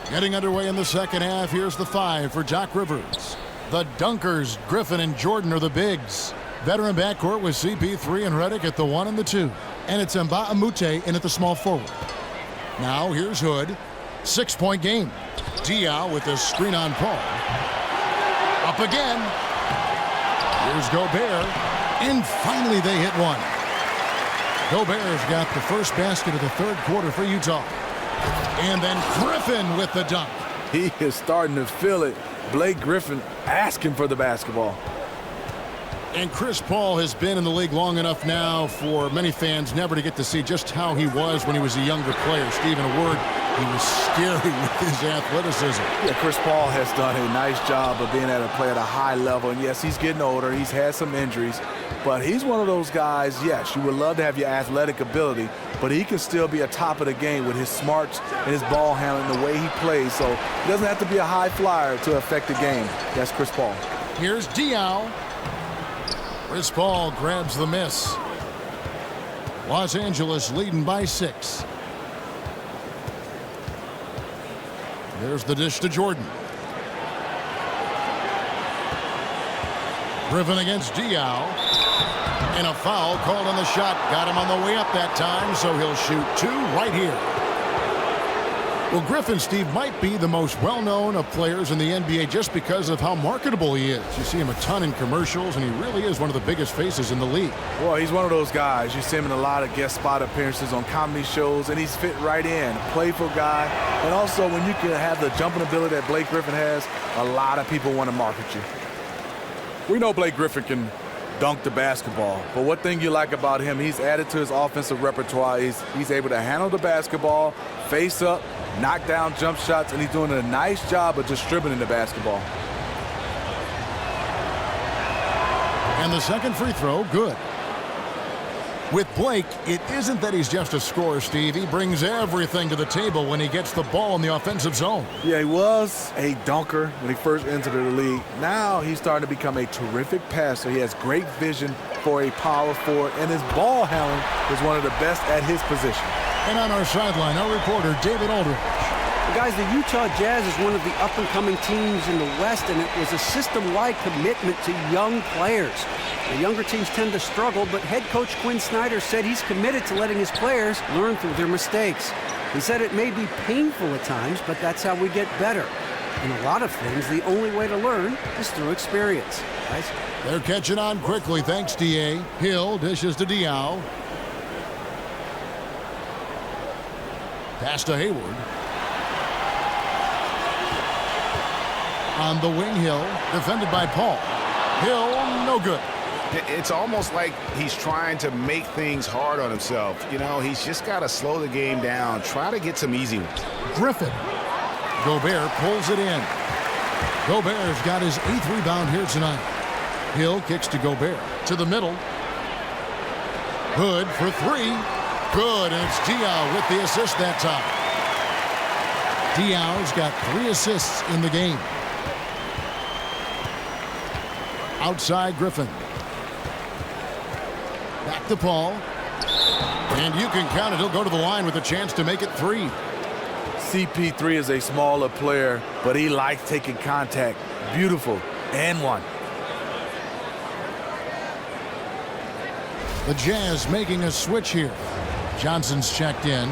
Getting underway in the second half. Here's the 5 for Doc Rivers. The dunkers, Griffin and Jordan, are the bigs. Veteran backcourt with CP3 and Redick at the 1 and the 2. And it's Mbamute in at the small forward. Now here's Hood. 6-point game. Diaw with the screen on Paul. Up again. Here's Gobert. And finally they hit one. Gobert's got the first basket of the third quarter for Utah. And then Griffin with the dunk. He is starting to feel it. Blake Griffin asking for the basketball. And Chris Paul has been in the league long enough now for many fans never to get to see just how he was when he was a younger player. Steve, in a word, he was scary with his athleticism. Yeah, Chris Paul has done a nice job of being able to play at a high level. And yes, he's getting older. He's had some injuries. But he's one of those guys, yes, you would love to have your athletic ability, but he can still be a top of the game with his smarts and his ball handling, the way he plays. So he doesn't have to be a high flyer to affect the game. That's Chris Paul. Here's Diaw. Chris Paul grabs the miss. Los Angeles leading by 6. There's the dish to Jordan. Griffin against Diaw. And a foul called on the shot. Got him on the way up that time, so he'll shoot 2 right here. Well, Griffin, Steve, might be the most well-known of players in the NBA just because of how marketable he is. You see him a ton in commercials, and he really is one of the biggest faces in the league. Well, he's one of those guys. You see him in a lot of guest spot appearances on comedy shows, and he's fit right in. A playful guy. And also, when you can have the jumping ability that Blake Griffin has, a lot of people want to market you. We know Blake Griffin can dunk the basketball, but one thing you like about him, he's added to his offensive repertoire. He's able to handle the basketball, face up, knock down jump shots, and he's doing a nice job of distributing the basketball. And the second free throw, good. With Blake, it isn't that he's just a scorer, Steve. He brings everything to the table when he gets the ball in the offensive zone. Yeah, he was a dunker when he first entered the league. Now he's starting to become a terrific passer. He has great vision for a power forward, and his ball handling is one of the best at his position. And on our sideline, our reporter, David Aldridge. Guys, the Utah Jazz is one of the up-and-coming teams in the West, and it was a system-wide commitment to young players. The younger teams tend to struggle, but head coach Quinn Snyder said he's committed to letting his players learn through their mistakes. He said it may be painful at times, but that's how we get better. In a lot of things, the only way to learn is through experience. Guys, they're catching on quickly, thanks, D.A. Hill dishes to Diaw. Pass to Hayward. On the wing, Hill, defended by Paul. Hill, no good. It's almost like he's trying to make things hard on himself. You know, he's just got to slow the game down, try to get some easy ones. Griffin. Gobert pulls it in. Gobert's got his 8th rebound here tonight. Hill kicks to Gobert. To the middle. Hood for 3. Good, and it's Diaw with the assist that time. Diaw's got 3 assists in the game. Outside Griffin. Back to Paul. And you can count it. He'll go to the line with a chance to make it 3. CP3 is a smaller player, but he likes taking contact. Beautiful. And 1. The Jazz making a switch here. Johnson's checked in.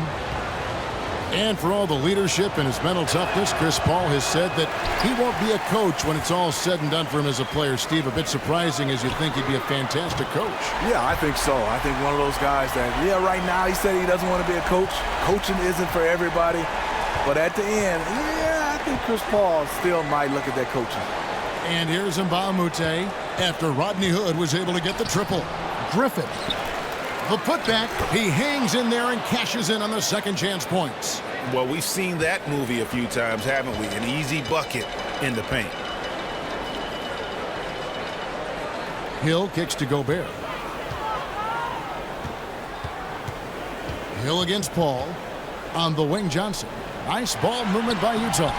And for all the leadership and his mental toughness, Chris Paul has said that he won't be a coach when it's all said and done for him as a player. Steve, a bit surprising as you think he'd be a fantastic coach. Yeah, I think so. I think one of those guys that, right now he said he doesn't want to be a coach. Coaching isn't for everybody. But at the end, I think Chris Paul still might look at that coaching. And here's Mbamute after Rodney Hood was able to get the triple. Griffin. The putback, he hangs in there and cashes in on the second chance points. Well, we've seen that movie a few times, haven't we? An easy bucket in the paint. Hill kicks to Gobert. Hill against Paul. On the wing, Johnson. Nice ball movement by Utah.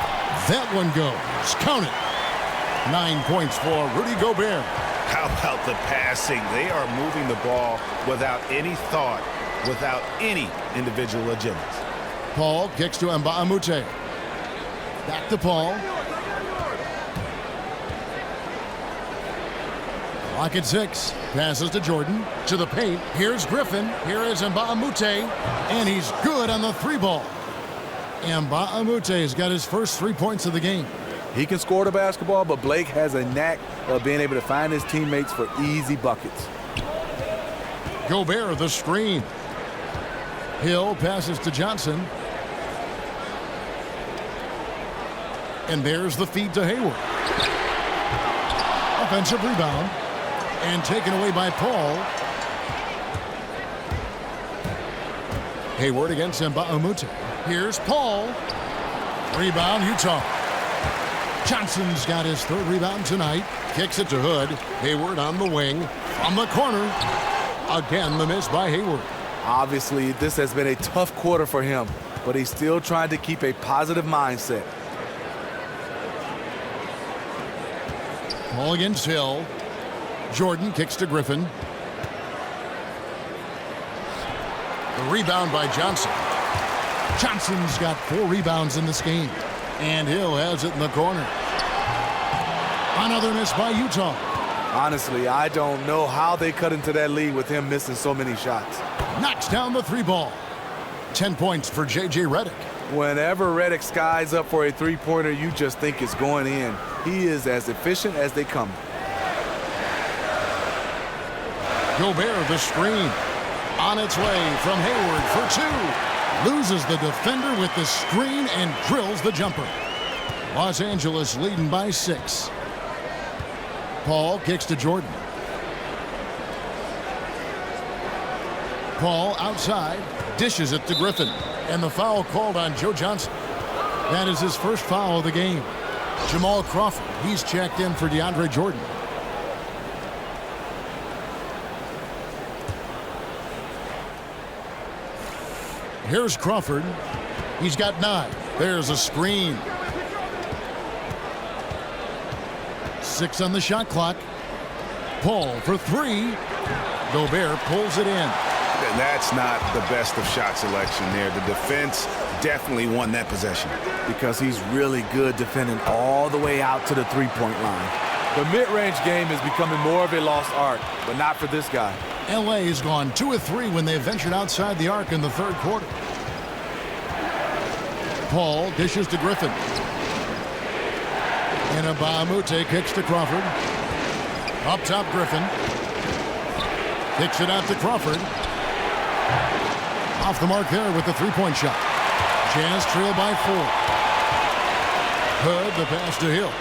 That one goes. Count it. 9 points for Rudy Gobert. How about the passing? They are moving the ball without any thought without any individual agendas. Paul kicks to Mbamute. Back to Paul. Clock at 6. Passes to Jordan. To the paint. Here's Griffin. Here is Mbamute. And he's good on the 3-ball. Mbamute has got his first 3 points of the game. He can score the basketball, but Blake has a knack of being able to find his teammates for easy buckets. Gobert, the screen. Hill passes to Johnson. And there's the feed to Hayward. Offensive rebound. And taken away by Paul. Hayward against Mbamute. Here's Paul. Rebound, Utah. Johnson's got his 3rd rebound tonight. Kicks it to Hood. Hayward on the wing. From the corner. Again, the miss by Hayward. Obviously, this has been a tough quarter for him, but he's still trying to keep a positive mindset. Paul against Hill. Jordan kicks to Griffin. The rebound by Johnson. Johnson's got 4 rebounds in this game. And Hill has it in the corner. Another miss by Utah. Honestly, I don't know how they cut into that lead with him missing so many shots. Knocks down the 3-ball. 10 points for J.J. Redick. Whenever Redick skies up for a 3-pointer, you just think it's going in. He is as efficient as they come. Gobert, the screen. On its way from Hayward for 2. Loses the defender with the screen and drills the jumper. Los Angeles leading by 6. Paul kicks to Jordan. Paul outside, dishes it to Griffin. And the foul called on Joe Johnson. That is his first foul of the game. Jamal Crawford, he's checked in for DeAndre Jordan. Here's Crawford. He's got 9. There's a screen. 6 on the shot clock. Paul for 3. Gobert pulls it in. And that's not the best of shot selection there. The defense definitely won that possession. Because he's really good defending all the way out to the 3-point line. The mid-range game is becoming more of a lost art, but not for this guy. L.A. has gone 2 of 3 when they ventured outside the arc in the 3rd quarter. Paul dishes to Griffin. And Mbamute kicks to Crawford. Up top, Griffin. Kicks it out to Crawford. Off the mark there with the 3-point shot. Jazz trail by 4. Hood, the pass to Hill.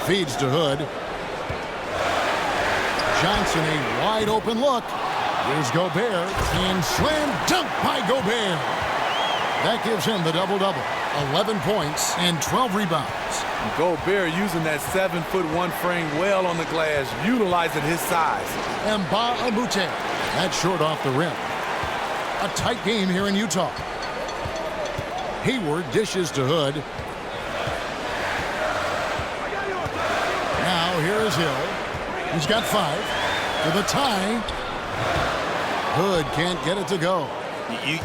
Feeds to Hood. Johnson, a wide open look. Here's Gobert. And slam dunk by Gobert. That gives him the double-double. 11 points and 12 rebounds. Gobert using that 7'1" frame well on the glass, utilizing his size. Mbamute. That's short off the rim. A tight game here in Utah. Hayward dishes to Hood. Now here is Hill. He's got 5 for the tie. Hood can't get it to go.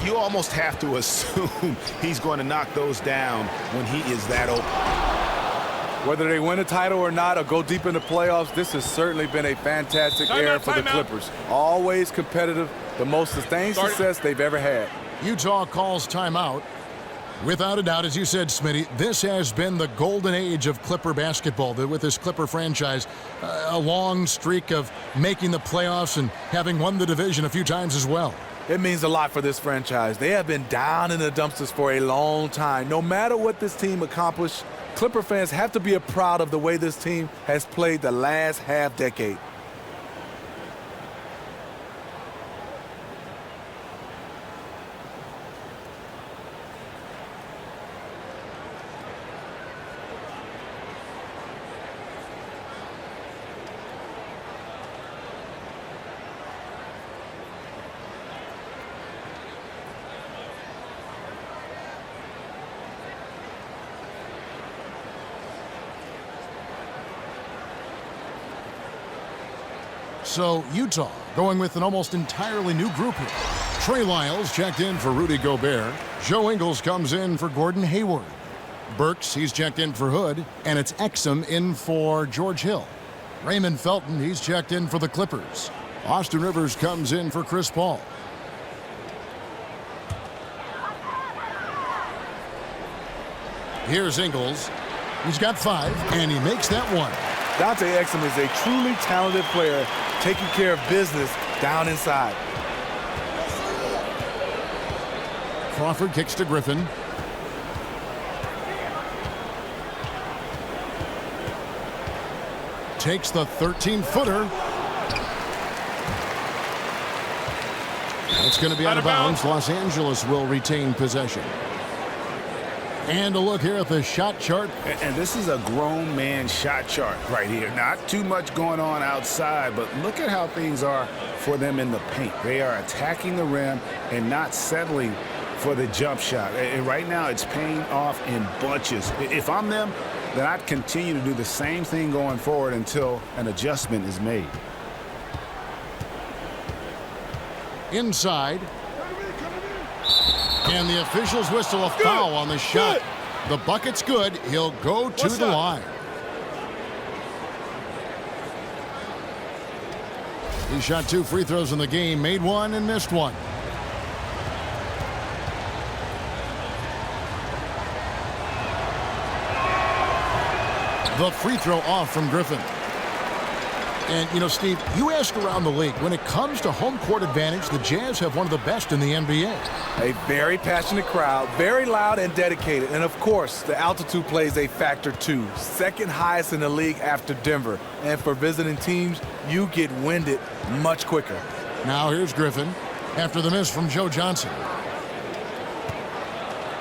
You almost have to assume he's going to knock those down when he is that open. Whether they win a title or not or go deep in the playoffs, this has certainly been a fantastic era for the Clippers. Always competitive, the most sustained success they've ever had. Utah calls timeout. Without a doubt, as you said, Smitty, this has been the golden age of Clipper basketball. With this Clipper franchise, a long streak of making the playoffs and having won the division a few times as well. It means a lot for this franchise. They have been down in the dumpsters for a long time. No matter what this team accomplished, Clipper fans have to be proud of the way this team has played the last half-decade. So Utah going with an almost entirely new group here. Trey Lyles checked in for Rudy Gobert. Joe Ingles comes in for Gordon Hayward. Burks, he's checked in for Hood. And it's Exum in for George Hill. Raymond Felton, he's checked in for the Clippers. Austin Rivers comes in for Chris Paul. Here's Ingles. He's got 5, and he makes that one. Dante Exum is a truly talented player taking care of business down inside. Crawford kicks to Griffin. Takes the 13-footer. It's going to be out of bounds. Los Angeles will retain possession. And a look here at the shot chart. And this is a grown man shot chart right here. Not too much going on outside, but look at how things are for them in the paint. They are attacking the rim and not settling for the jump shot. And right now it's paying off in bunches. If I'm them, then I'd continue to do the same thing going forward until an adjustment is made. Inside. And the officials whistle a foul on the shot. The bucket's good. He'll go to the line. He shot 2 free throws in the game, made 1 and missed 1. The free throw off from Griffin. And, you know, Steve, you ask around the league, when it comes to home court advantage, the Jazz have one of the best in the NBA. A very passionate crowd, very loud and dedicated. And, of course, the altitude plays a factor, too. Second highest in the league after Denver. And for visiting teams, you get winded much quicker. Now here's Griffin after the miss from Joe Johnson.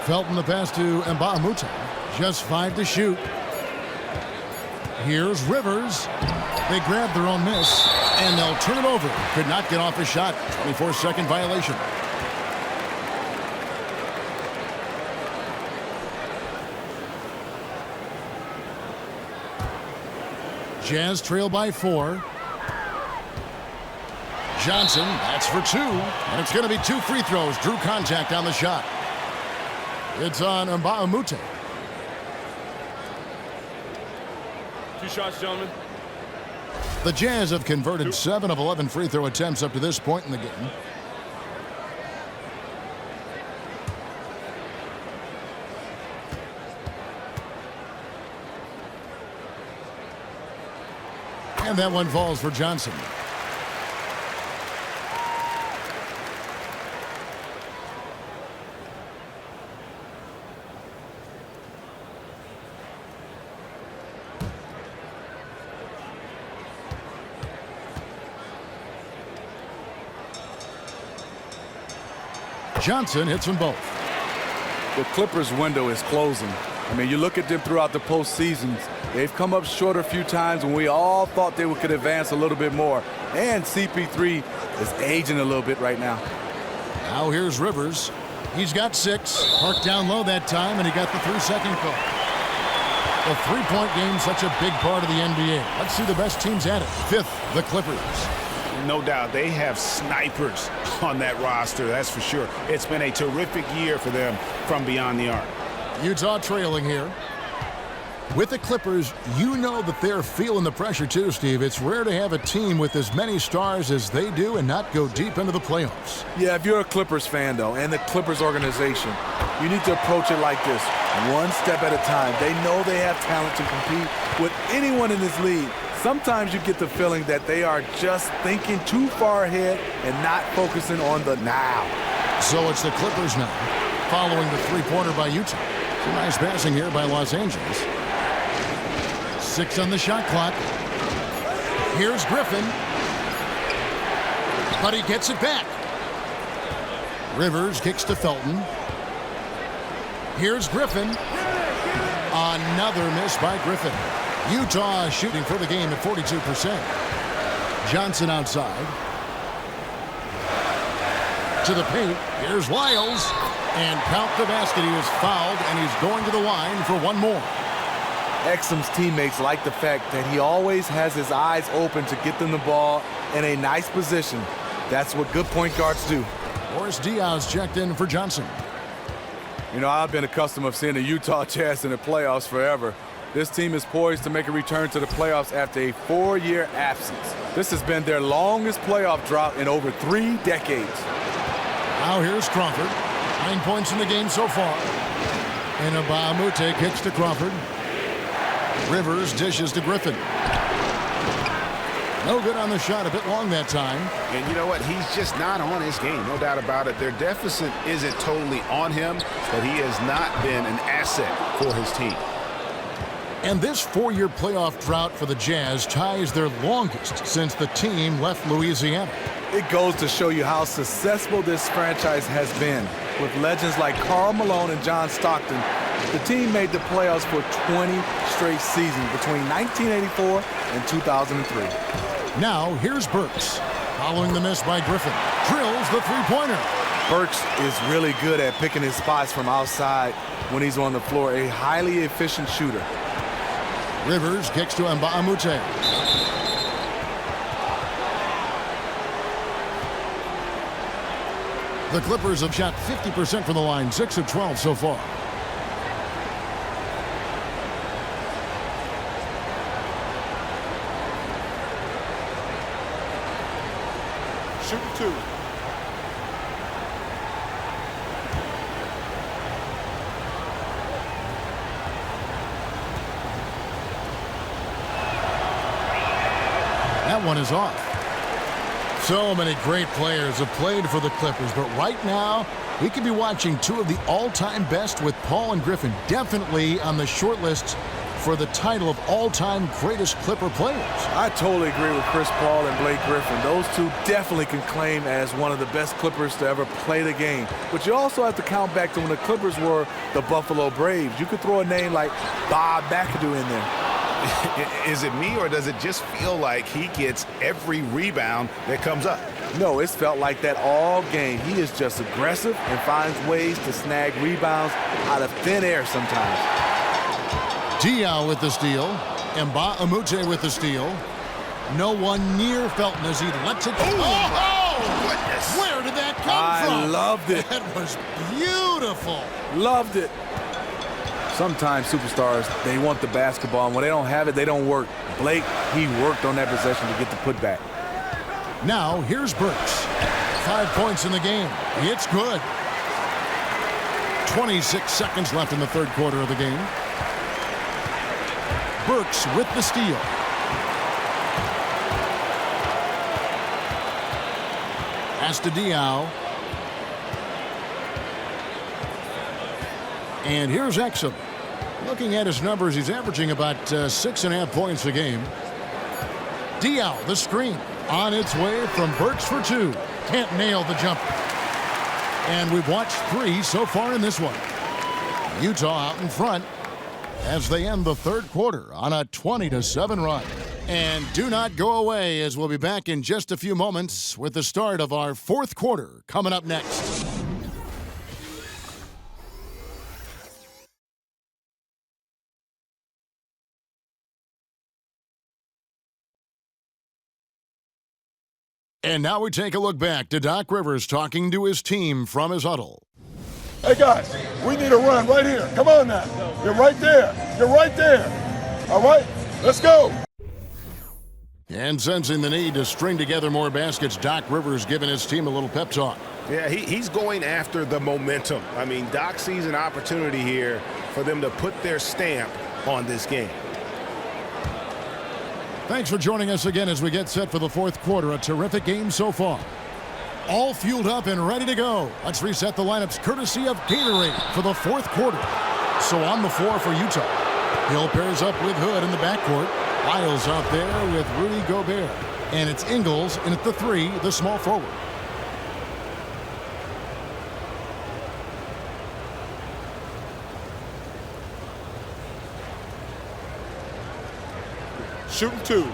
Felton the pass to Mbah-a-Moute. Just 5 to shoot. Here's Rivers. They grab their own miss, and they'll turn it over. Could not get off a shot. 24-second violation. Jazz trail by 4. Johnson, that's for 2. And it's going to be 2 free throws. Drew contact on the shot. It's on Mbah-a-Moute. 2 shots, gentlemen. The Jazz have converted 7 of 11 free throw attempts up to this point in the game. And that one falls for Johnson. Johnson hits them both. The Clippers' window is closing. I mean, you look at them throughout the postseasons. They've come up short a few times when we all thought they could advance a little bit more. And CP3 is aging a little bit right now. Now here's Rivers. He's got 6. Parked down low that time, and he got the 3-second call. The three-point game, such a big part of the NBA. Let's see the best teams at it. 5th, the Clippers. No doubt they have snipers on that roster, that's for sure. It's been a terrific year for them from beyond the arc. Utah trailing here. With the Clippers, you know that they're feeling the pressure too, Steve. It's rare to have a team with as many stars as they do and not go deep into the playoffs. Yeah, if you're a Clippers fan, though, and the Clippers organization, you need to approach it like this, one step at a time. They know they have talent to compete with anyone in this league. Sometimes you get the feeling that they are just thinking too far ahead and not focusing on the now. So it's the Clippers now, following the three-pointer by Utah. Some nice passing here by Los Angeles. 6 on the shot clock. Here's Griffin. But he gets it back. Rivers kicks to Felton. Here's Griffin. Another miss by Griffin. Utah shooting for the game at 42%. Johnson outside. To the paint. Here's Lyles. And count the basket. He was fouled, and he's going to the line for one more. Exum's teammates like the fact that he always has his eyes open to get them the ball in a nice position. That's what good point guards do. Boris Diaz checked in for Johnson. You know, I've been accustomed of seeing the Utah Jazz in the playoffs forever. This team is poised to make a return to the playoffs after a 4-year absence. This has been their longest playoff drought in over 3 decades. Now here's Crawford. 9 points in the game so far. And Mbamute kicks to Crawford. Rivers dishes to Griffin. No good on the shot, a bit long that time. And you know what? He's just not on his game, no doubt about it. Their deficit isn't totally on him, but he has not been an asset for his team. And this 4-year playoff drought for the Jazz ties their longest since the team left Louisiana. It goes to show you how successful this franchise has been. With legends like Karl Malone and John Stockton, the team made the playoffs for 20 straight seasons between 1984 and 2003. Now here's Burks. Following the miss by Griffin. Drills the three-pointer. Burks is really good at picking his spots from outside when he's on the floor. A highly efficient shooter. Rivers kicks to Mbamute. The Clippers have shot 50% from the line, 6 of 12 so far. Shooting 2. That one is off. So many great players have played for the Clippers, but right now we could be watching 2 of the all-time best with Paul and Griffin definitely on the short list for the title of all-time greatest Clipper players. I totally agree with Chris Paul and Blake Griffin. Those 2 definitely can claim as one of the best Clippers to ever play the game. But you also have to count back to when the Clippers were the Buffalo Braves. You could throw a name like Bob McAdoo in there. Is it me, or does it just feel like he gets every rebound that comes up? No, it's felt like that all game. He is just aggressive and finds ways to snag rebounds out of thin air sometimes. Diaw with the steal. Mbamute with the steal. No one near Felton as he lets it. Oh, goodness. Where did that come from? I loved it. That was beautiful. Loved it. Sometimes superstars, they want the basketball, and when they don't have it, they don't work. Blake, he worked on that possession to get the putback. Now, here's Burks. 5 points in the game. It's good. 26 seconds left in the third quarter of the game. Burks with the steal. Pass to Diaw. And here's Exum. Looking at his numbers, he's averaging about 6.5 points a game. Diaw, the screen. On its way from Burks for 2. Can't nail the jumper. And we've watched 3 so far in this one. Utah out in front as they end the third quarter on a 20-7 run. And do not go away, as we'll be back in just a few moments with the start of our fourth quarter coming up next. And now we take a look back to Doc Rivers talking to his team from his huddle. Hey, guys, we need a run right here. Come on now. You're right there. You're right there. All right, let's go. And sensing the need to string together more baskets, Doc Rivers giving his team a little pep talk. Yeah, he's going after the momentum. I mean, Doc sees an opportunity here for them to put their stamp on this game. Thanks for joining us again as we get set for the fourth quarter. A terrific game so far. All fueled up and ready to go. Let's reset the lineups courtesy of Gatorade for the fourth quarter. So on the floor for Utah, Hill pairs up with Hood in the backcourt. Lyles out there with Rudy Gobert. And it's Ingles in at the 3, the small forward. Shooting 2.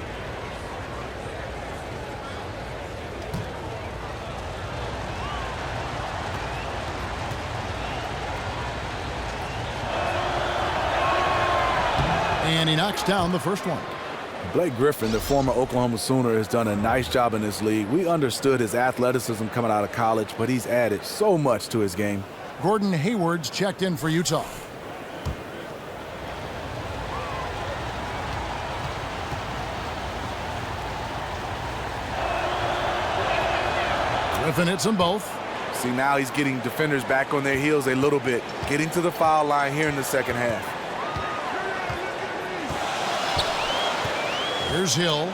And he knocks down the first one. Blake Griffin, the former Oklahoma Sooner, has done a nice job in this league. We understood his athleticism coming out of college, but he's added so much to his game. Gordon Hayward's checked in for Utah. Griffin hits them both. See, now he's getting defenders back on their heels a little bit, getting to the foul line here in the second half. Here's Hill.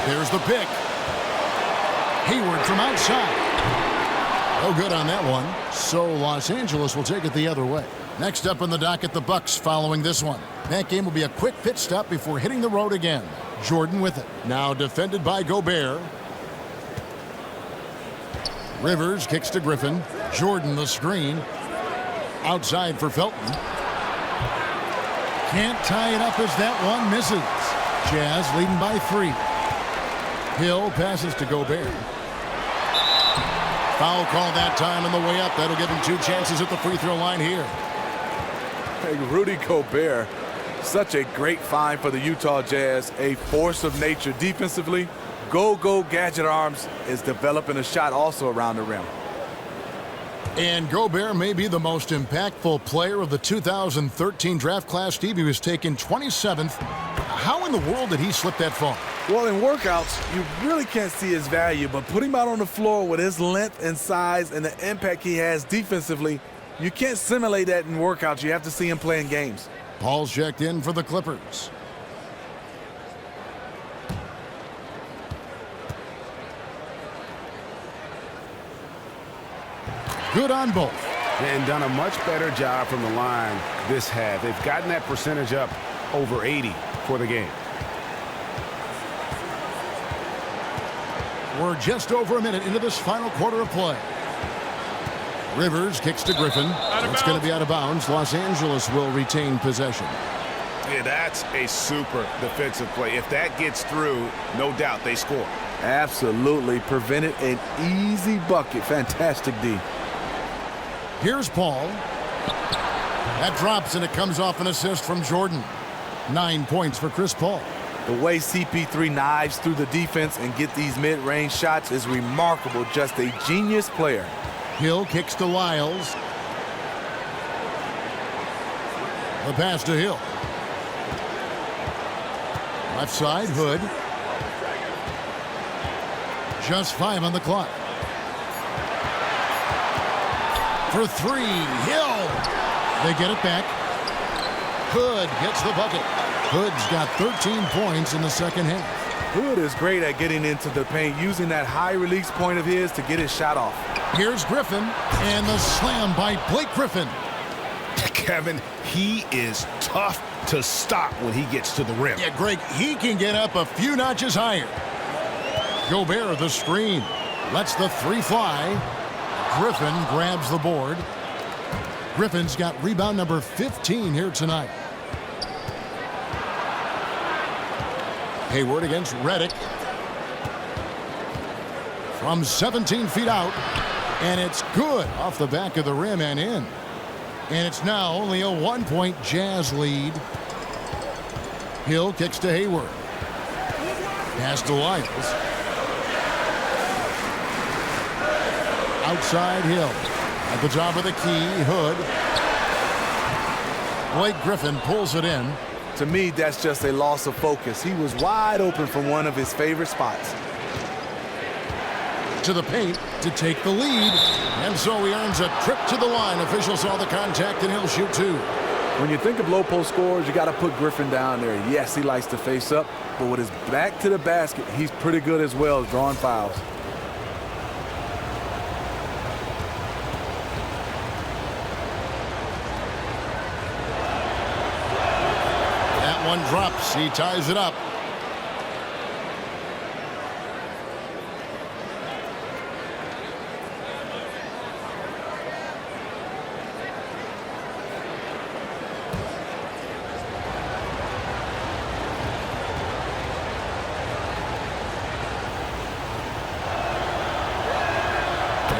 There's the pick. Hayward from outside. No good on that one. So Los Angeles will take it the other way. Next up on the docket, the Bucks following this one. That game will be a quick pit stop before hitting the road again. Jordan with it. Now defended by Gobert. Rivers kicks to Griffin. Jordan the screen. Outside for Felton. Can't tie it up as that one misses. Jazz leading by 3. Hill passes to Gobert. Foul call that time on the way up. That'll give him 2 chances at the free throw line here. Hey, Rudy Gobert, such a great find for the Utah Jazz. A force of nature defensively. Go gadget arms is developing a shot also around the rim. And Gobert may be the most impactful player of the 2013 draft class. Steve, he was taken 27th. How in the world did he slip that far? Well, in workouts, you really can't see his value, but putting him out on the floor with his length and size and the impact he has defensively, you can't simulate that in workouts. You have to see him play in games. Paul's checked in for the Clippers. Good on both. And done a much better job from the line this half. They've gotten that percentage up over 80 for the game. We're just over a minute into this final quarter of play. Rivers kicks to Griffin. It's going to be out of bounds. Los Angeles will retain possession. Yeah, that's a super defensive play. If that gets through, no doubt they score. Absolutely. Prevented an easy bucket. Fantastic D. Here's Paul. That drops, and it comes off an assist from Jordan. 9 points for Chris Paul. The way CP3 knives through the defense and get these mid-range shots is remarkable. Just a genius player. Hill kicks to Lyles. The pass to Hill. Left side, Hood. Just 5 on the clock. For 3, Hill. They get it back. Hood gets the bucket. Hood's got 13 points in the second half. Hood is great at getting into the paint, using that high release point of his to get his shot off. Here's Griffin, and the slam by Blake Griffin. Kevin, he is tough to stop when he gets to the rim. Yeah, Greg, he can get up a few notches higher. Gobert the screen. Lets the 3 fly. Griffin grabs the board. Griffin's got rebound number 15 here tonight. Hayward against Redick. From 17 feet out. And it's good off the back of the rim and in. And it's now only a 1-point Jazz lead. Hill kicks to Hayward. Pass to Lyles. Outside Hill. At the top of the key, Hood. Blake Griffin pulls it in. To me, that's just a loss of focus. He was wide open from one of his favorite spots. To the paint to take the lead. And so he earns a trip to the line. Officials saw the contact, and he'll shoot 2. When you think of low post scorers, you got to put Griffin down there. Yes, he likes to face up, but with his back to the basket, he's pretty good as well as drawing fouls. One drops. He ties it up.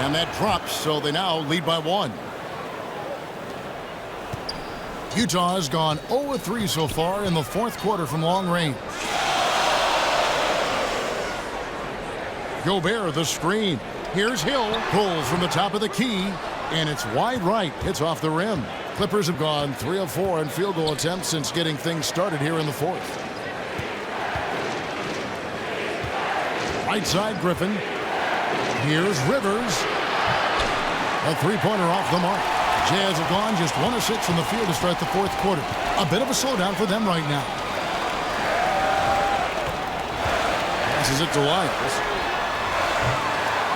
And that drops, so they now lead by 1. Utah has gone 0-3 so far in the fourth quarter from long range. Gobert, the screen. Here's Hill. Pulls from the top of the key, and it's wide right. Hits off the rim. Clippers have gone 3 of 4 in field goal attempts since getting things started here in the fourth. Right side, Griffin. Here's Rivers. A three-pointer off the mark. Jazz have gone just 1 of 6 from the field to start the fourth quarter. A bit of a slowdown for them right now. Passes it to Lyles.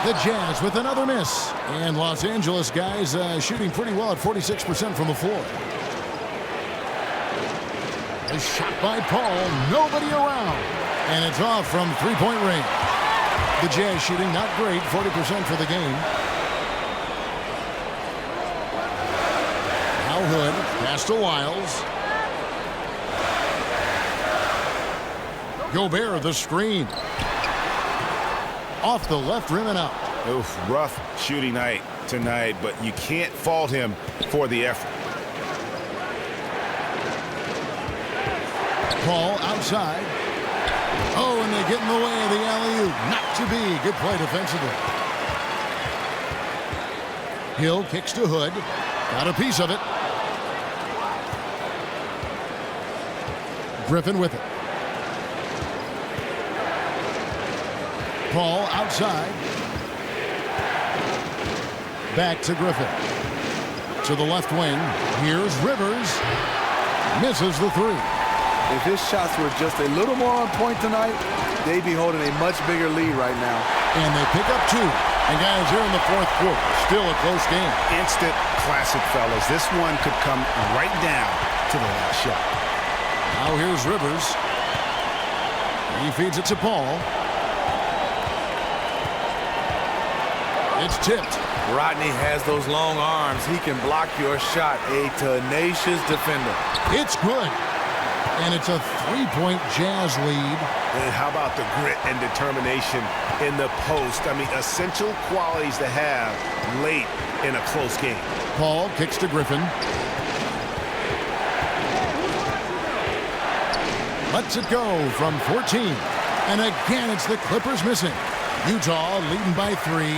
The Jazz with another miss. And Los Angeles guys shooting pretty well at 46% from the floor. A shot by Paul. Nobody around. And it's off from three-point range. The Jazz shooting not great, 40% for the game. Now Hood, pass to Lyles. Gobert, the screen. Off the left rim and out. Oof, rough shooting night tonight, but you can't fault him for the effort. Paul outside. Oh, and they get in the way of the alley-oop. Not to be. Good play defensively. Hill kicks to Hood. Got a piece of it. Griffin with it. Paul outside. Back to Griffin. To the left wing. Here's Rivers. Misses the three. If his shots were just a little more on point tonight, they'd be holding a much bigger lead right now. And they pick up 2. And guys, here in the fourth quarter, still a close game. Instant classic, fellas. This one could come right down to the last shot. Now here's Rivers. He feeds it to Paul. It's tipped. Rodney has those long arms. He can block your shot. A tenacious defender. It's good. And it's a 3-point Jazz lead. And how about the grit and determination in the post? I mean, essential qualities to have late in a close game. Paul kicks to Griffin. Lets it go from 14. And again, it's the Clippers missing. Utah leading by 3.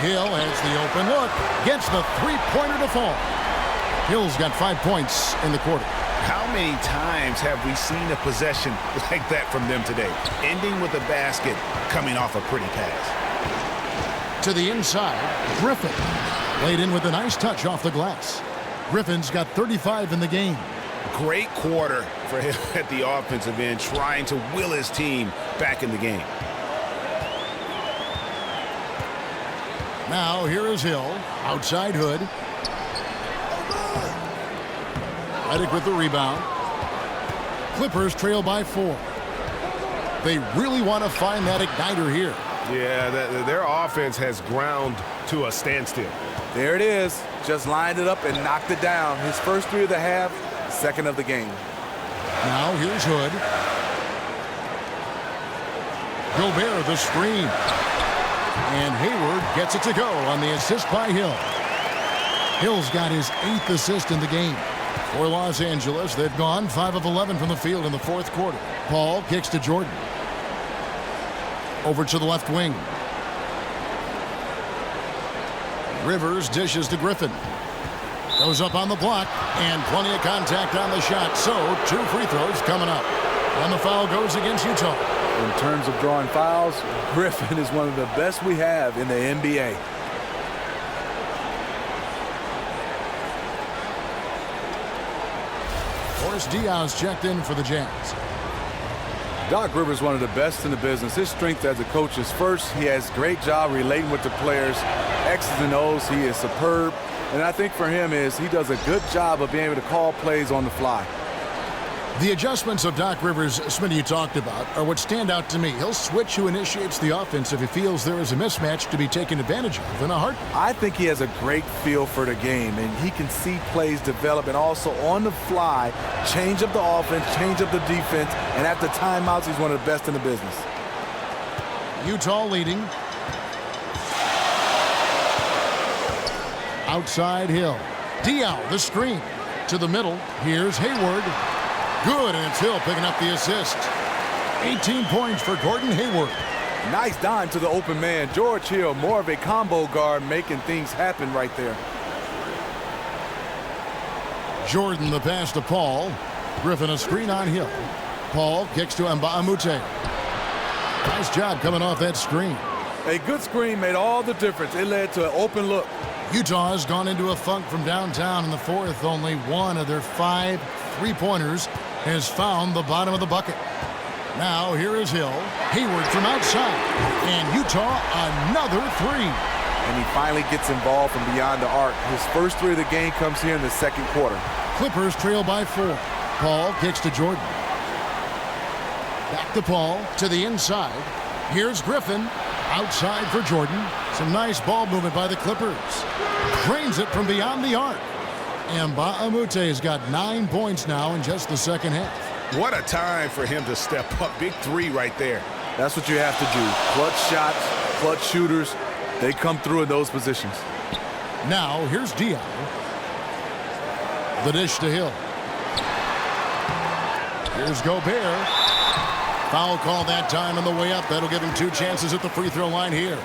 Hill has the open look. Gets the three-pointer to fall. Hill's got 5 points in the quarter. How many times have we seen a possession like that from them today? Ending with a basket, coming off a pretty pass. To the inside, Griffin. Laid in with a nice touch off the glass. Griffin's got 35 in the game. Great quarter for him at the offensive end, trying to will his team back in the game. Now here is Hill. Outside Hood. Redick with the rebound. Clippers trail by 4. They really want to find that igniter here. Yeah, their offense has ground to a standstill. There it is. Just lined it up and knocked it down. His first 3 of the half, second of the game. Now here's Hood. Gobert, the screen. And Hayward gets it to go on the assist by Hill. Hill's got his 8th assist in the game. For Los Angeles, they've gone 5 of 11 from the field in the fourth quarter. Paul kicks to Jordan. Over to the left wing. Rivers dishes to Griffin. Goes up on the block, and plenty of contact on the shot. So, 2 free throws coming up. And the foul goes against Utah. In terms of drawing fouls, Griffin is one of the best we have in the NBA. Boris Diaz checked in for the Jazz. Doc Rivers is one of the best in the business. His strength as a coach is first, he has a great job relating with the players. X's and O's, he is superb. And I think for him is he does a good job of being able to call plays on the fly. The adjustments of Doc Rivers, Smitty, you talked about, are what stand out to me. He'll switch who initiates the offense if he feels there is a mismatch to be taken advantage of in a heartbeat. I think he has a great feel for the game, and he can see plays develop and also on the fly change up the offense, change up the defense, and after timeouts, he's one of the best in the business. Utah leading. Outside Hill. Diao, the screen. To the middle. Here's Hayward. Good, and it's Hill picking up the assist. 18 points for Gordon Hayward. Nice dime to the open man. George Hill, more of a combo guard, making things happen right there. Jordan the pass to Paul. Griffin a screen on Hill. Paul kicks to Mbamute. Nice job coming off that screen. A good screen made all the difference. It led to an open look. Utah has gone into a funk from downtown in the fourth. Only one of their 5 3-pointers has found the bottom of the bucket. Now here is Hill. Hayward from outside. And Utah another 3. And he finally gets involved from beyond the arc. His first 3 of the game comes here in the second quarter. Clippers trail by 4. Paul kicks to Jordan. Back to Paul to the inside. Here's Griffin. Outside for Jordan. Some nice ball movement by the Clippers. Drains it from beyond the arc. And Mbamute has got 9 points now in just the second half. What a time for him to step up. Big 3 right there. That's what you have to do. Clutch shots, clutch shooters. They come through in those positions. Now here's Diao. The dish to Hill. Here's Gobert. Foul call that time on the way up. That'll give him 2 chances at the free throw line here.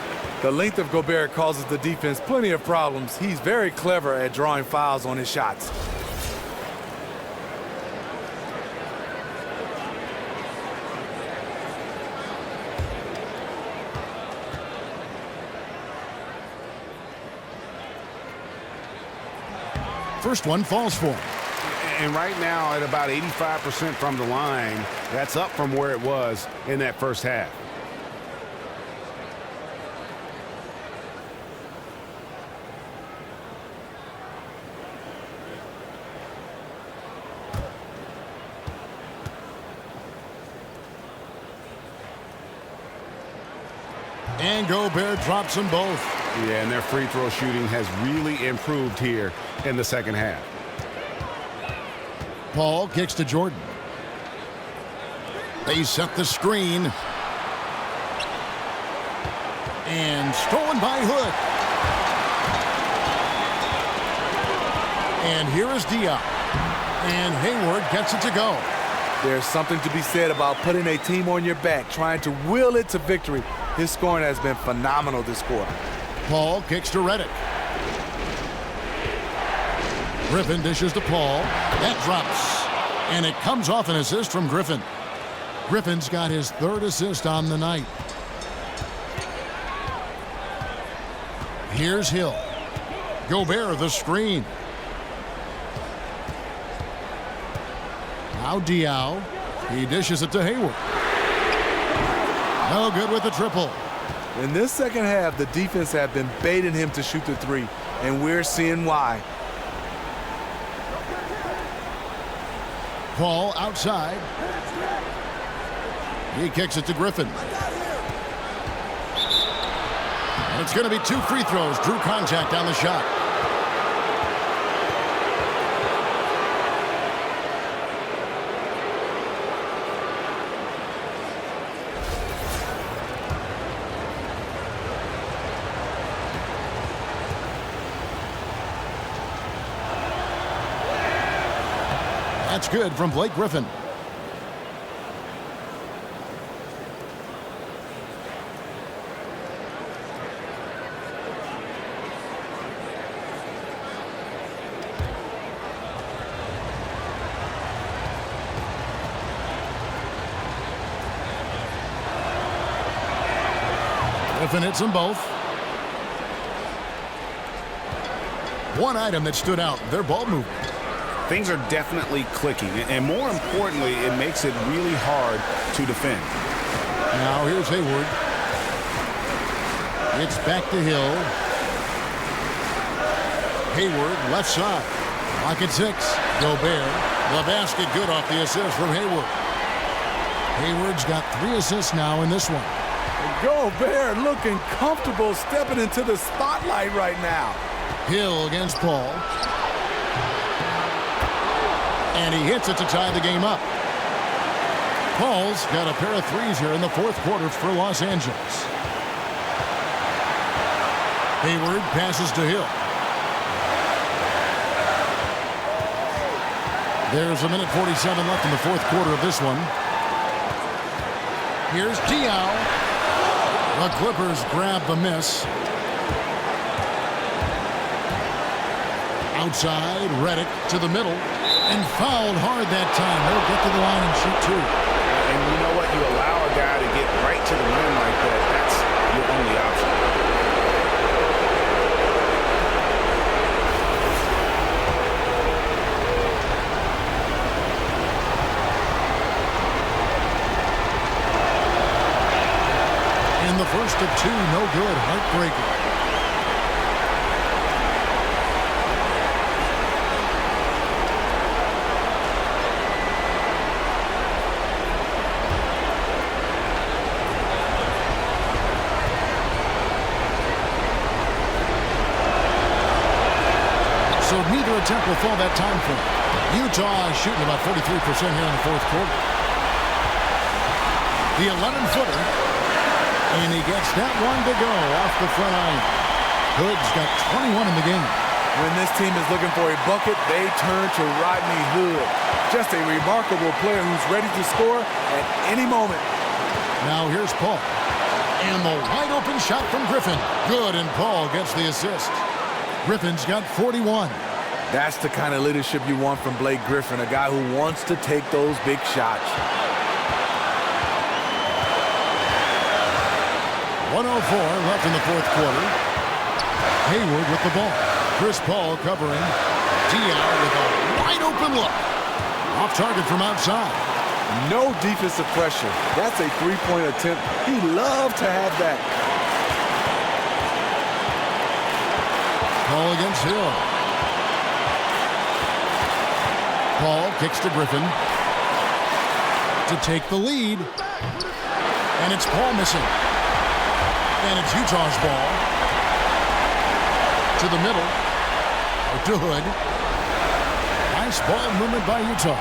The length of Gobert causes the defense plenty of problems. He's very clever at drawing fouls on his shots. First one falls for him. And right now at about 85% from the line, that's up from where it was in that first half. And Gobert drops them both. Yeah, and their free throw shooting has really improved here in the second half. Paul kicks to Jordan. They set the screen. And stolen by Hood. And here is Diao. And Hayward gets it to go. There's something to be said about putting a team on your back, trying to will it to victory. His scoring has been phenomenal this quarter. Paul kicks to Redick. Griffin dishes to Paul. That drops. And it comes off an assist from Griffin. Griffin's got his 3rd assist on the night. Here's Hill. Gobert the screen. Now Diao. He dishes it to Hayward. No good with the triple. In this second half, the defense have been baiting him to shoot the 3, and we're seeing why. Paul outside. He kicks it to Griffin. And it's going to be 2 free throws. Drew contact on the shot. That's good from Blake Griffin. Griffin hits them both. One item that stood out, their ball movement. Things are definitely clicking, and more importantly, it makes it really hard to defend. Now here's Hayward. It's back to Hill. Hayward, left side. Lock at 6. Gobert. The basket good off the assist from Hayward. Hayward's got 3 assists now in this one. Gobert looking comfortable stepping into the spotlight right now. Hill against Paul. And he hits it to tie the game up. Paul's got a pair of 3s here in the 4th quarter for Los Angeles. Hayward passes to Hill. There's a minute 47 left in the fourth quarter of this one. Here's Diaw. The Clippers grab the miss. Outside, Redick to the middle. And fouled hard that time. He'll get to the line and shoot two. And you know what? You allow a guy to get right to the rim like that. That's your only option. And the first of two, no good. Heartbreaker. So neither attempt will fall that time frame. Utah is shooting about 43% here in the fourth quarter. The 11-footer. And he gets that one to go off the front iron. Hood's got 21 in the game. When this team is looking for a bucket, they turn to Rodney Hood. Just a remarkable player who's ready to score at any moment. Now here's Paul. And the wide open shot from Griffin. Good, and Paul gets the assist. Griffin's got 41. That's the kind of leadership you want from Blake Griffin, a guy who wants to take those big shots. 1:04 left in the fourth quarter. Hayward with the ball. Chris Paul covering. Diaw with a wide open look. Off target from outside. No defensive pressure. That's a three-point attempt. He loved to have that. Paul against Hill. Paul kicks to Griffin to take the lead. And it's Paul missing. And it's Utah's ball. To the middle. To Hood. Nice ball movement by Utah.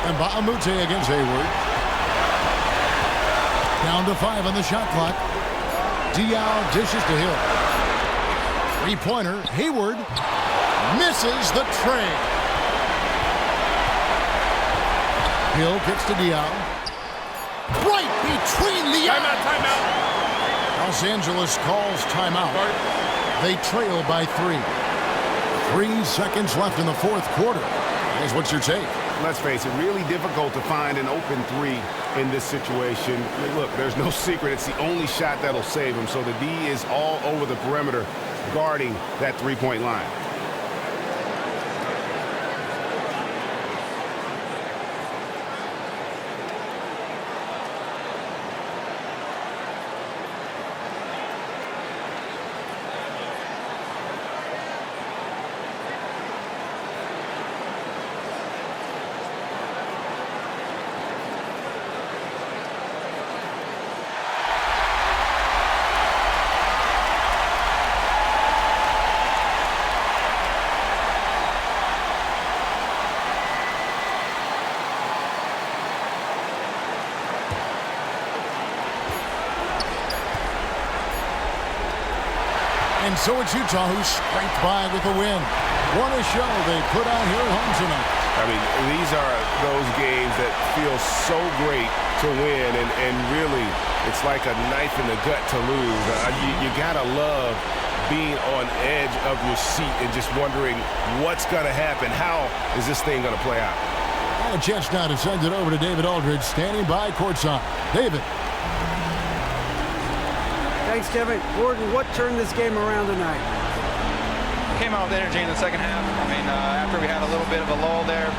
And Baamute against Hayward. Down to 5 on the shot clock. Diaw dishes to Hill. Three-pointer. Hayward misses the tray. Hill kicks to Diaw. Right between the eyes. Timeout. Los Angeles calls timeout. They trail by 3. 3 seconds left in the fourth quarter. Guys, what's your take? Let's face it, really difficult to find an open three in this situation. I mean, look, there's no secret. It's the only shot that'll save him. So the D is all over the perimeter guarding that three-point line. And so it's Utah who scraped by with a win. What a show they put on here at home tonight. I mean, these are those games that feel so great to win, and really, it's like a knife in the gut to lose. You gotta love being on edge of your seat and just wondering what's gonna happen. How is this thing gonna play out? And a chance now to send it over to David Aldridge, standing by courtside. David. Thanks, Kevin. Gordon, what turned this game around tonight? Came out with energy in the second half. I mean, after we had a little bit of a lull there,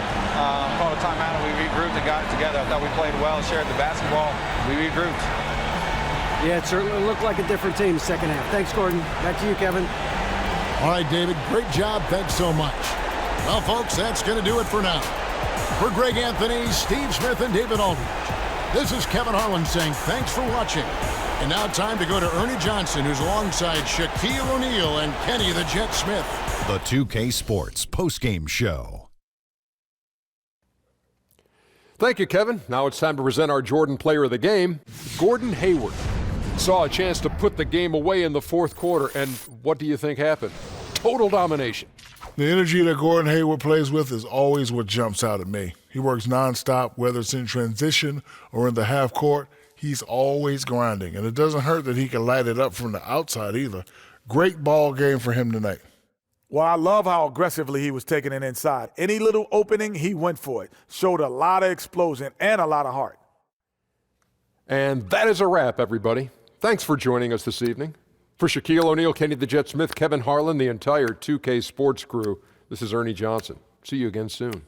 called a timeout, and we regrouped and got it together. I thought we played well, shared the basketball. We regrouped. Yeah, it certainly looked like a different team second half. Thanks, Gordon. Back to you, Kevin. All right, David, great job. Thanks so much. Well, folks, that's going to do it for now. For Greg Anthony, Steve Smith, and David Aldridge, this is Kevin Harlan saying thanks for watching. And now time to go to Ernie Johnson, who's alongside Shaquille O'Neal and Kenny the Jet Smith. The 2K Sports Postgame Show. Thank you, Kevin. Now it's time to present our Jordan Player of the Game, Gordon Hayward. Saw a chance to put the game away in the fourth quarter, and what do you think happened? Total domination. The energy that Gordon Hayward plays with is always what jumps out at me. He works nonstop, whether it's in transition or in the half court. He's always grinding, and it doesn't hurt that he can light it up from the outside either. Great ball game for him tonight. Well, I love how aggressively he was taking it inside. Any little opening, he went for it. Showed a lot of explosion and a lot of heart. And that is a wrap, everybody. Thanks for joining us this evening. For Shaquille O'Neal, Kenny the Jet Smith, Kevin Harlan, the entire 2K Sports crew, this is Ernie Johnson. See you again soon.